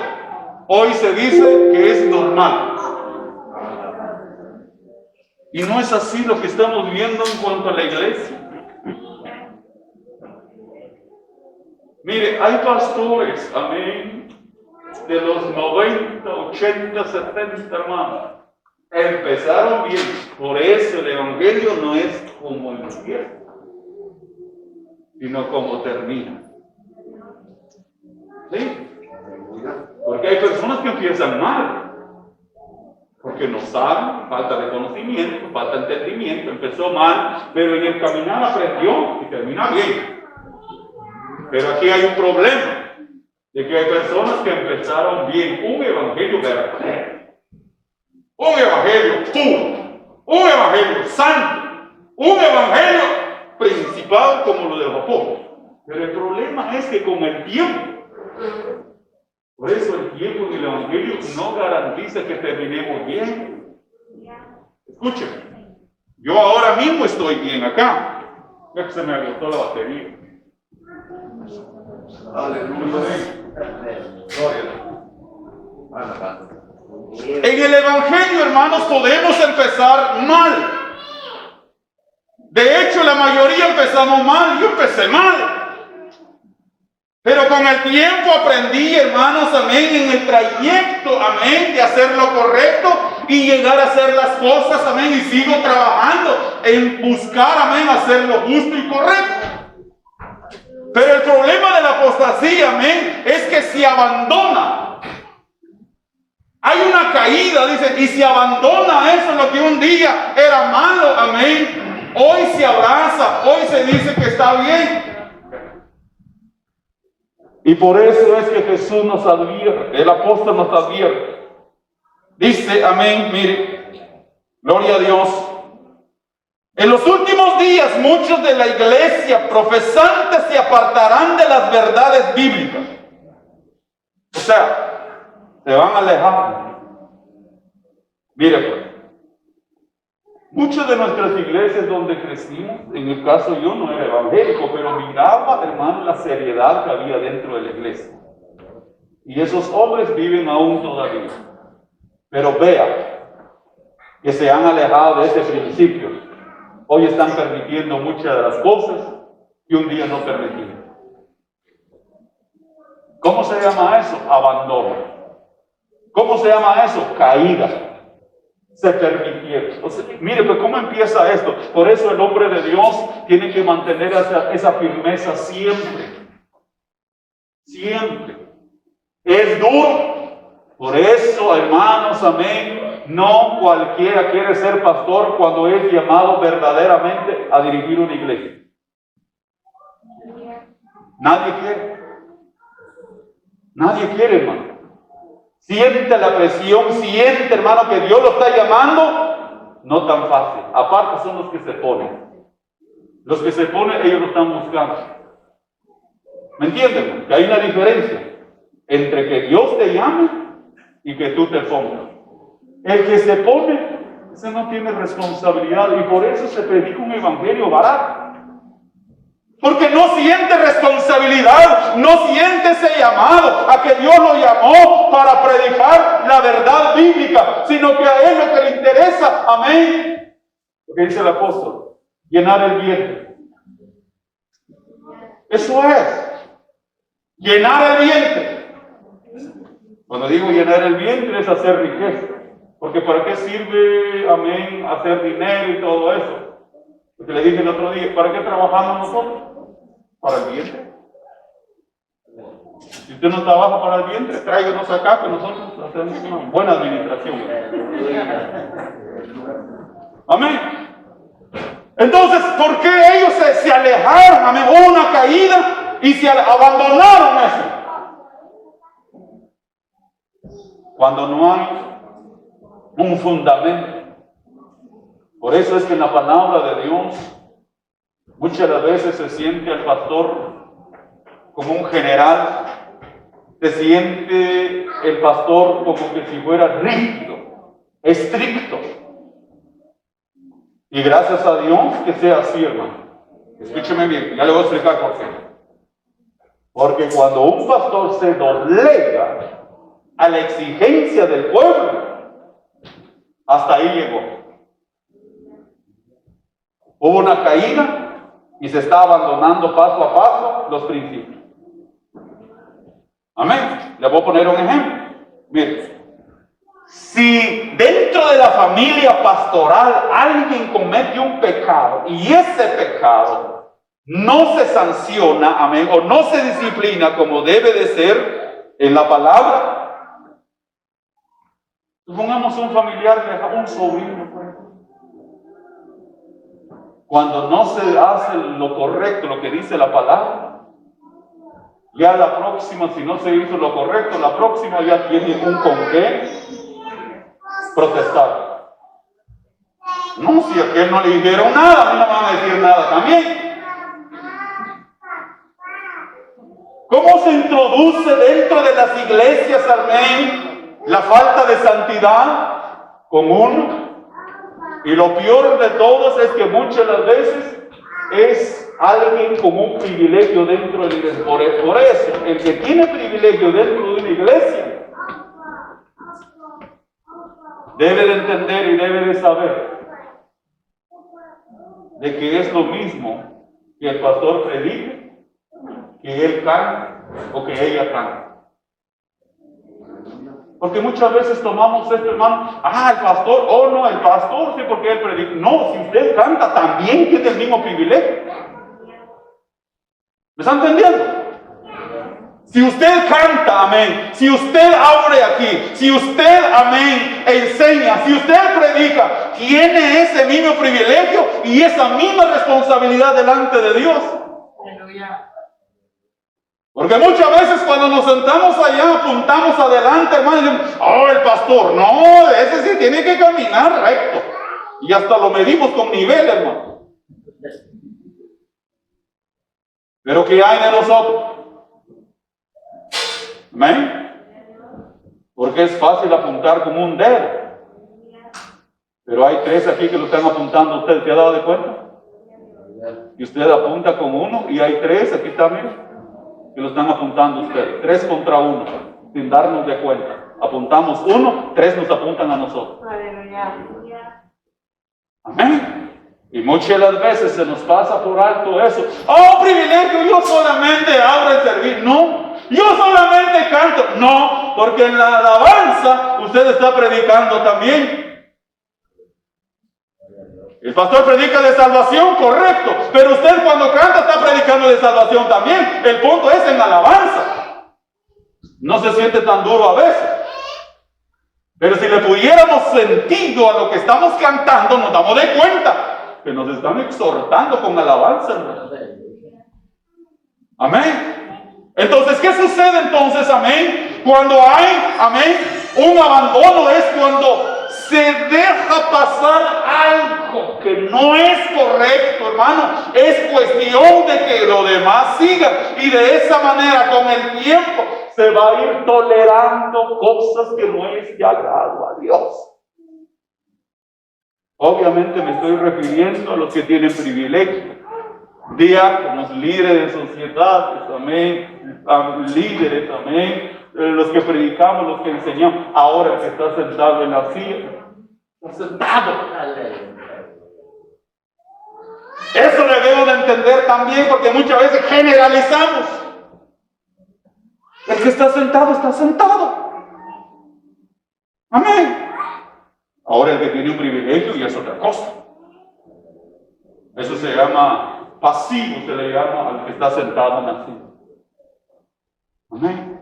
hoy se dice que es normal. Y no es así lo que estamos viendo en cuanto a la iglesia. Mire, hay pastores, amén, de los 90, 80, 70, hermanos. Empezaron bien, por eso el evangelio no es como empieza, sino como termina. ¿Sí? Porque hay personas que empiezan mal, porque no saben, falta de conocimiento, falta de entendimiento, empezó mal, pero en el caminar aprendió y termina bien. Pero aquí hay un problema, de que hay personas que empezaron bien, un evangelio verdadero. Un evangelio puro, un evangelio santo, un evangelio principal como lo de los apóstoles. Pero el problema es que con el tiempo, por eso el tiempo en el evangelio no garantiza que terminemos bien. Escúcheme, yo ahora mismo estoy bien acá. Ya que se me agotó la batería. Aleluya. Gloria. En el evangelio, hermanos, podemos empezar mal. De hecho, la mayoría empezamos mal. Yo empecé mal. Pero con el tiempo aprendí, hermanos, amén, en el trayecto, amén, de hacer lo correcto y llegar a hacer las cosas, amén, y sigo trabajando en buscar, amén, hacer lo justo y correcto. Pero el problema de la apostasía, amén, es que se abandona. Hay una caída, dice, y se abandona eso, lo que un día era malo, amén. Hoy se abraza, hoy se dice que está bien. Y por eso es que Jesús nos advierte, el apóstol nos advierte. Dice, amén, mire, gloria a Dios. En los últimos días, muchos de la iglesia profesantes se apartarán de las verdades bíblicas. O sea, se van a alejar. Mire pues, muchas de nuestras iglesias donde crecimos, en el caso yo no era evangélico, pero miraba, hermano, la seriedad que había dentro de la iglesia. Y esos hombres viven aún todavía. Pero vea que se han alejado de ese principio. Hoy están permitiendo muchas de las cosas que un día no permitían. ¿Cómo se llama eso? Abandono. ¿Cómo se llama eso? Caída. Se permitieron. O sea, mire, pues ¿cómo empieza esto? Por eso el hombre de Dios tiene que mantener esa firmeza siempre. Siempre. Es duro. Por eso, hermanos, amén, no cualquiera quiere ser pastor cuando es llamado verdaderamente a dirigir una iglesia. Nadie quiere. Nadie quiere, hermano. Siente la presión, siente, hermano, que Dios lo está llamando. No tan fácil. Aparte son los que se ponen. Los que se ponen, ellos lo están buscando. ¿Me entienden? Que hay una diferencia entre que Dios te llame y que tú te pongas. El que se pone, ese no tiene responsabilidad, y por eso se predica un evangelio barato. Porque no siente responsabilidad, no siente ese llamado a que Dios lo llamó para predicar la verdad bíblica, sino que a él lo que le interesa, amén, lo que dice el apóstol, llenar el vientre. Eso es, llenar el vientre. Cuando digo llenar el vientre es hacer riqueza, porque ¿para qué sirve, amén, hacer dinero y todo eso? Porque le dije el otro día, ¿para qué trabajamos nosotros? Para el vientre. Si usted no trabaja para el vientre, tráiganos acá que nosotros hacemos una buena administración. Amén. Entonces, ¿por qué ellos se alejaron? Amén. Hubo una caída y se abandonaron eso. Cuando no hay un fundamento. Por eso es que en la palabra de Dios muchas veces se siente al pastor como un general, se siente el pastor como que si fuera rígido, estricto. Y gracias a Dios que sea así, hermano. Escúcheme bien, ya le voy a explicar por qué. Porque cuando un pastor se doblega a la exigencia del pueblo, hasta ahí llegó. Hubo una caída y se está abandonando paso a paso los principios. Amén. Le voy a poner un ejemplo. Mire, si dentro de la familia pastoral alguien comete un pecado y ese pecado no se sanciona, amén, o no se disciplina como debe de ser en la palabra, supongamos un familiar, un sobrino, por ejemplo. Cuando no se hace lo correcto, lo que dice la palabra, ya la próxima, si no se hizo lo correcto, la próxima ya tiene un con qué protestar. No, si a aquel no le dijeron nada, a mí no me van a decir nada también. ¿Cómo se introduce dentro de las iglesias, amén, la falta de santidad con uno? Y lo peor de todos es que muchas de las veces es alguien con un privilegio dentro de la iglesia. Por eso, el que tiene privilegio dentro de una iglesia debe de entender y debe de saber de que es lo mismo que el pastor predique, que él cante o que ella cante. Porque muchas veces tomamos esto, hermano, el pastor, no, el pastor, sí, porque él predica. No, si usted canta, también tiene el mismo privilegio. ¿Me está entendiendo? Si usted canta, amén, si usted abre aquí, si usted, amén, enseña, si usted predica, tiene ese mismo privilegio y esa misma responsabilidad delante de Dios. Aleluya. Porque muchas veces cuando nos sentamos allá, apuntamos adelante, hermano, y decimos, el pastor, no, ese sí tiene que caminar recto. Y hasta lo medimos con nivel, hermano. Pero ¿qué hay de nosotros? ¿Amén? Porque es fácil apuntar como un dedo. Pero hay tres aquí que lo están apuntando a usted, ¿se ha dado de cuenta? Y usted apunta con uno y hay tres aquí también que lo están apuntando a usted. 3 contra 1, sin darnos de cuenta. Apuntamos 1, 3 nos apuntan a nosotros. Amén. Y muchas las veces se nos pasa por alto eso. Privilegio, yo solamente abro el servicio. No, yo solamente canto. No, porque en la alabanza usted está predicando también. El pastor predica de salvación, correcto, pero usted cuando canta está predicando de salvación también. El punto es en alabanza. No se siente tan duro a veces. Pero si le pudiéramos sentido a lo que estamos cantando, nos damos de cuenta que nos están exhortando con alabanza, hermano. Amén. Entonces, ¿qué sucede entonces? Amén. Cuando hay, amén, un abandono es cuando se deja pasar algo que no es correcto, hermano. Es cuestión de que lo demás siga. Y de esa manera, con el tiempo, se va a ir tolerando cosas que no es de agrado a Dios. Obviamente me estoy refiriendo a los que tienen privilegio. Diáconos, líderes de sociedades, amén, líderes, amén, los que predicamos, los que enseñamos. Ahora el que está sentado en la silla, está sentado. Eso debemos de entender también, porque muchas veces generalizamos. El que está sentado, está sentado. Amén. Ahora el que tiene un privilegio ya es otra cosa. Eso se llama pasivo, se le llama al que está sentado en la silla. Amén.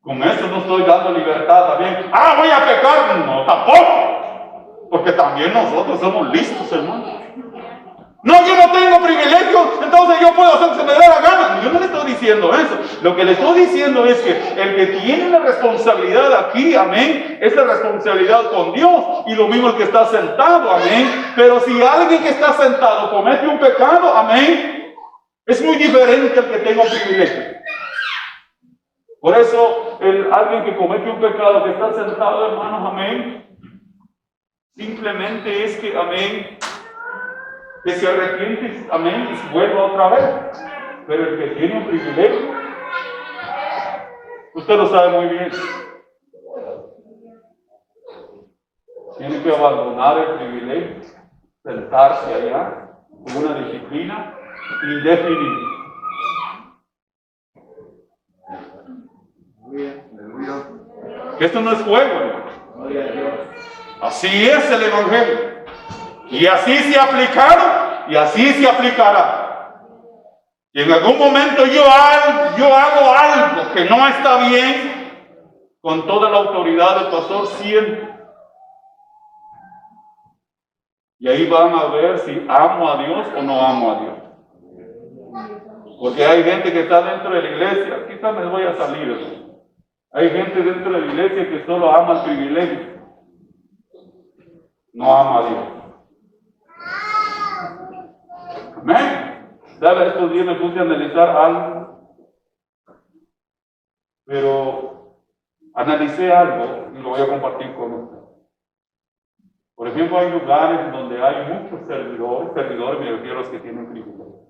Con eso no estoy dando libertad también. Voy a pecar. No, tampoco. Porque también nosotros somos listos, hermano. No, yo no tengo privilegio, entonces yo puedo hacer lo que se me dé la gana. Yo no le estoy diciendo eso. Lo que le estoy diciendo es que el que tiene la responsabilidad aquí, amén, es la responsabilidad con Dios. Y lo mismo el que está sentado, amén. Pero si alguien que está sentado comete un pecado, amén, es muy diferente al que tenga un privilegio. Por eso, alguien que comete un pecado, que está sentado, hermanos, amén, simplemente es que, amén, que se arrepiente, amén, y vuelva otra vez. Pero el que tiene un privilegio, usted lo sabe muy bien, tiene que abandonar el privilegio, sentarse allá con una disciplina indefinida. Esto no es juego, hermano. Así es el Evangelio. Y así se ha aplicado y así se aplicará. Y en algún momento yo hago algo que no está bien, con toda la autoridad del pastor siempre. Y ahí van a ver si amo a Dios o no amo a Dios. Porque hay gente que está dentro de la iglesia, quizás me voy a salir. Hay gente dentro de la iglesia que solo ama el privilegio, no ama a Dios. Amén. ¿Sabe? Estos días me puse a analizar algo, pero analicé algo y lo voy a compartir con usted. Por ejemplo, hay lugares donde hay muchos servidores me refiero a los que tienen privilegio.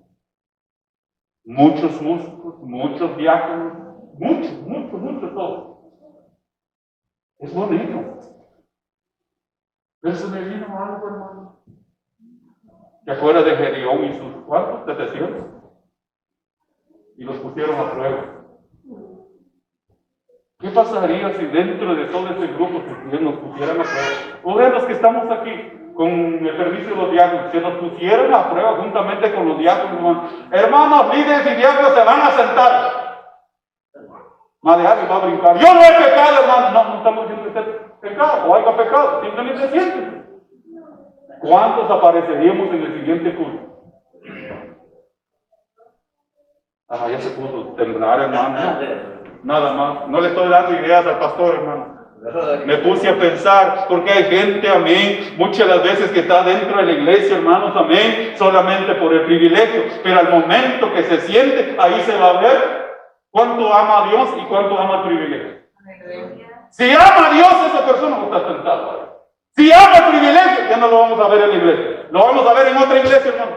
Muchos músicos, muchos diáconos, muchos todos. Es bonito. Pero se me vino algo, hermano. ¿Te acuerdas de Gedeón y sus cuantos 700? Y los pusieron a prueba. ¿Qué pasaría si dentro de todo ese grupo nos pusieran a prueba? O de los que estamos aquí, con el servicio de los diáconos, que nos pusieran a prueba juntamente con los diáconos, hermanos. Hermanos, líderes y diáconos se van a sentar. Madre, alguien va a brincar. Yo no he pecado, hermano. No estamos diciendo que usted pecado o haya pecado. Simplemente siéntese. ¿Cuántos apareceríamos en el siguiente culto? Ya se puso temblar, hermano. Nada más. No le estoy dando ideas al pastor, hermano. Me puse a pensar, porque hay gente, amén, muchas de las veces que está dentro de la iglesia, hermanos, amén, solamente por el privilegio, pero al momento que se siente, ahí se va a ver cuánto ama a Dios y cuánto ama el privilegio. Si ama a Dios, esa persona no está sentada. Si ama el privilegio, ya no lo vamos a ver en la iglesia, lo vamos a ver en otra iglesia, hermano.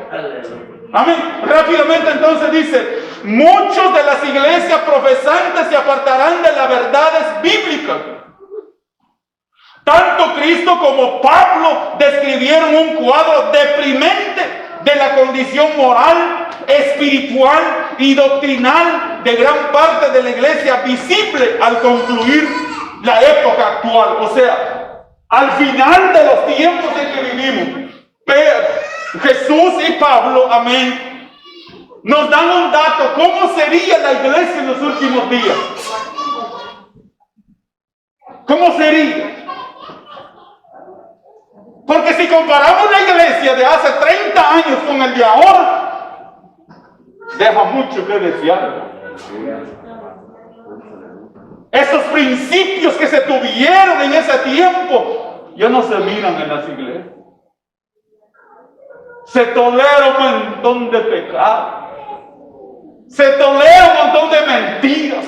Amén. Rápidamente entonces dice, muchos de las iglesias profesantes se apartarán de las verdades bíblicas. Tanto Cristo como Pablo describieron un cuadro deprimente de la condición moral, espiritual y doctrinal de gran parte de la iglesia, visible al concluir la época actual. O sea, al final de los tiempos en que vivimos, Jesús y Pablo, amén, nos dan un dato, ¿cómo sería la iglesia en los últimos días? ¿Cómo sería? Porque si comparamos la iglesia de hace 30 años con el de ahora, deja mucho que desear. Esos principios que se tuvieron en ese tiempo ya no se miran en las iglesias. Se tolera un montón de pecados. Se tolera un montón de mentiras.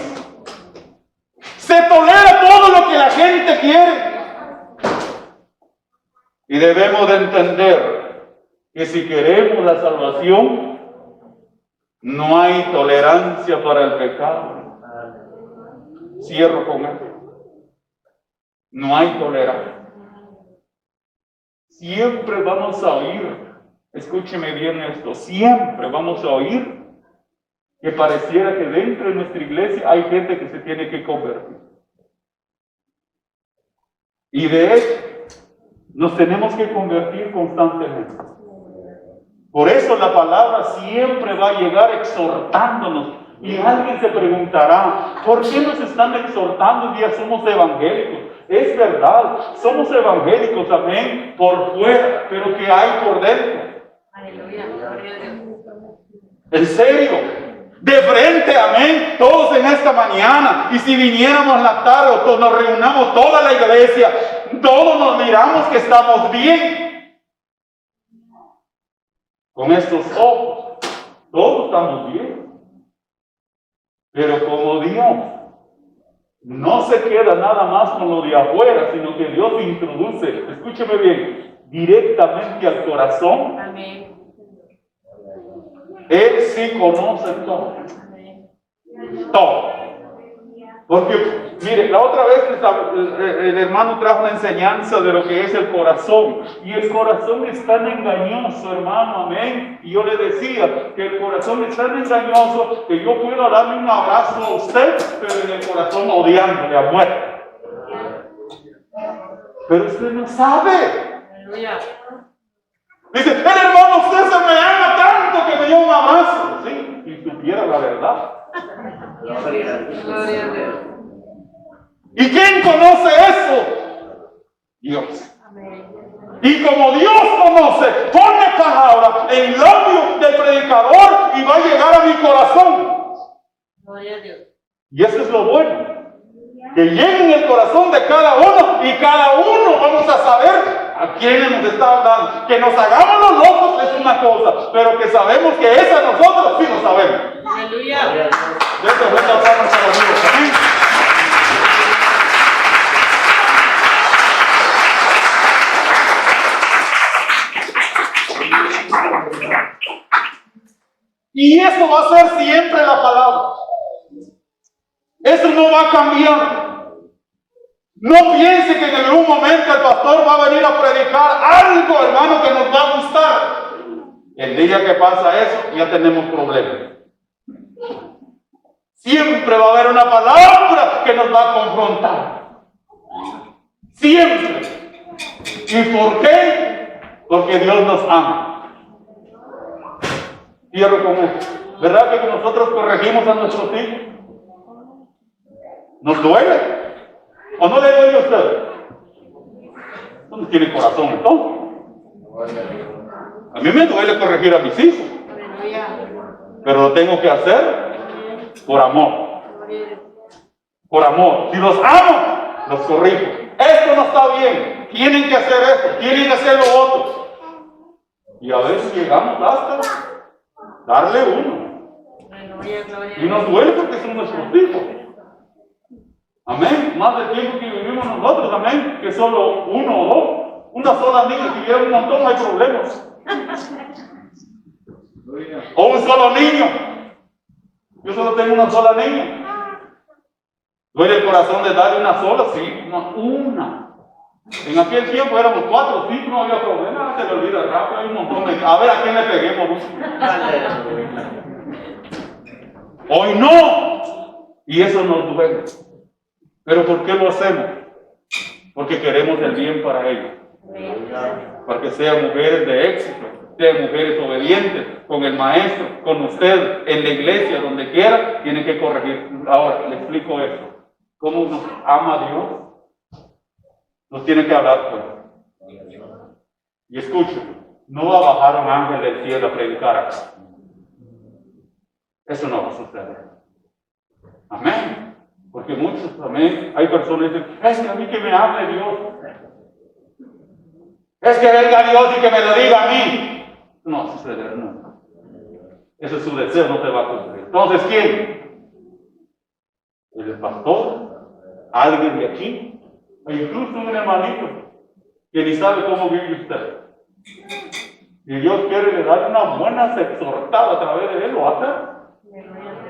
Se tolera todo lo que la gente quiere. Y debemos de entender que si queremos la salvación, no hay tolerancia para el pecado. Cierro con esto. No hay tolerancia. Siempre vamos a oír, escúcheme bien esto, siempre vamos a oír que pareciera que dentro de nuestra iglesia hay gente que se tiene que convertir. Y de hecho, nos tenemos que convertir constantemente. Por eso la palabra siempre va a llegar exhortándonos. Y alguien se preguntará, ¿por qué nos están exhortando hoy día? Somos evangélicos. Es verdad, somos evangélicos, amén, por fuera, pero ¿qué hay por dentro?
Aleluya, gloria a Dios.
En serio, de frente, amén, todos en esta mañana. Y si viniéramos la tarde o nos reunamos toda la iglesia, todos nos miramos que estamos bien. Con estos ojos, todos estamos bien. Pero como Dios no se queda nada más con lo de afuera, sino que Dios introduce, escúcheme bien, directamente al corazón.
Amén.
Él sí conoce todo. Todo. Porque, mire, la otra vez el hermano trajo una enseñanza de lo que es el corazón. Y el corazón es tan engañoso, hermano, amén. Y yo le decía que el corazón es tan engañoso que yo puedo darle un abrazo a usted, pero en el corazón odiándole a muerte. Pero usted no sabe.
Aleluya.
Dice, el hermano, usted se me ama tanto que me dio un abrazo. Sí, y supiera la verdad.
Gloria a Dios.
¿Y quién conoce eso? Dios.
Amén.
Y como Dios conoce, pone palabra en el labio del predicador y va a llegar a mi corazón.
Gloria a Dios.
Y eso es lo bueno. Que llegue en el corazón de cada uno y cada uno vamos a saber a quiénes nos está hablando. Que nos hagamos los locos es una cosa, pero que sabemos que es a nosotros, sí lo sabemos.
Aleluya.
De esto es la palabra para los amigos. Amén. Y eso va a ser siempre la palabra. Eso no va a cambiar. No piense que en algún momento el pastor va a venir a predicar algo, hermano, que nos va a gustar. El día que pasa eso, ya tenemos problemas. Siempre va a haber una palabra que nos va a confrontar. Siempre. ¿Y por qué? Porque Dios nos ama. Cierro con esto. ¿Verdad que nosotros corregimos a nuestros hijos? ¿Nos duele? ¿O no le duele a usted? No tiene corazón entonces. A mí me duele corregir a mis hijos.
Aleluya.
Pero lo tengo que hacer por amor. Por amor. Si los amo, los corrijo. Esto no está bien. Tienen que hacer esto. Tienen que hacer lo otro. Y a veces llegamos hasta darle uno.
Aleluya, gloria a
Y nos duele porque son nuestros hijos. Amén. Más del tiempo que vivimos nosotros, amén. Que solo uno o dos. Una sola niña, si hubiera un montón, no hay problemas. O un solo niño. Yo solo tengo una sola niña. ¿Duele el corazón de darle una sola? Sí, una. En aquel tiempo éramos 4 o 5, no había problema. Se le olvida rápido, hay un montón de... A ver, ¿a quién le peguemos? Hoy no. Y eso nos duele. ¿Pero por qué lo hacemos? Porque queremos el bien para ellos. Para que sean mujeres de éxito, sean mujeres obedientes con el maestro, con usted, en la iglesia, donde quiera, tienen que corregir. Ahora, le explico esto. ¿Cómo nos ama Dios? Nos tiene que hablar. Pues. Y escuchen, no va a bajar un ángel del cielo a predicar acá. Eso no va a suceder. Amén. Porque muchos, amén, hay personas que dicen, es que a mí que me hable Dios. Es que venga Dios y que me lo diga a mí. No va a suceder nunca. Ese es su deseo, no te va a cumplir. Entonces, ¿quién? El pastor, alguien de aquí, o incluso un hermanito que ni sabe cómo vive usted. Y Dios quiere darle una buena exhortada a través de él, lo hace.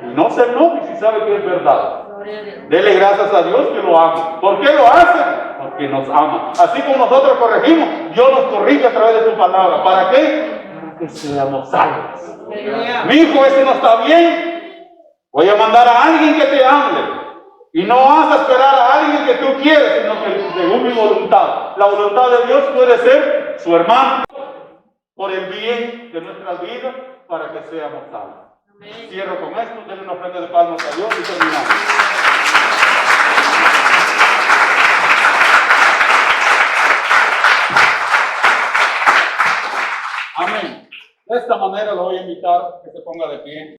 Y no se enoje si sabe que es verdad. Dele gracias a Dios que lo ama. ¿Por qué lo hace? Porque nos ama. Así como nosotros corregimos, Dios nos corrige a través de su palabra. ¿Para qué? Para que seamos salvos. Mi hijo, eso no está bien. Voy a mandar a alguien que te hable. Y no vas a esperar a alguien que tú quieres, sino que según mi voluntad. La voluntad de Dios puede ser su hermano, por el bien de nuestras vidas, para que seamos salvos. Cierro con esto, denle una ofrenda de palmas a Dios y terminamos. Amén. De esta manera lo voy a invitar a que se ponga de pie.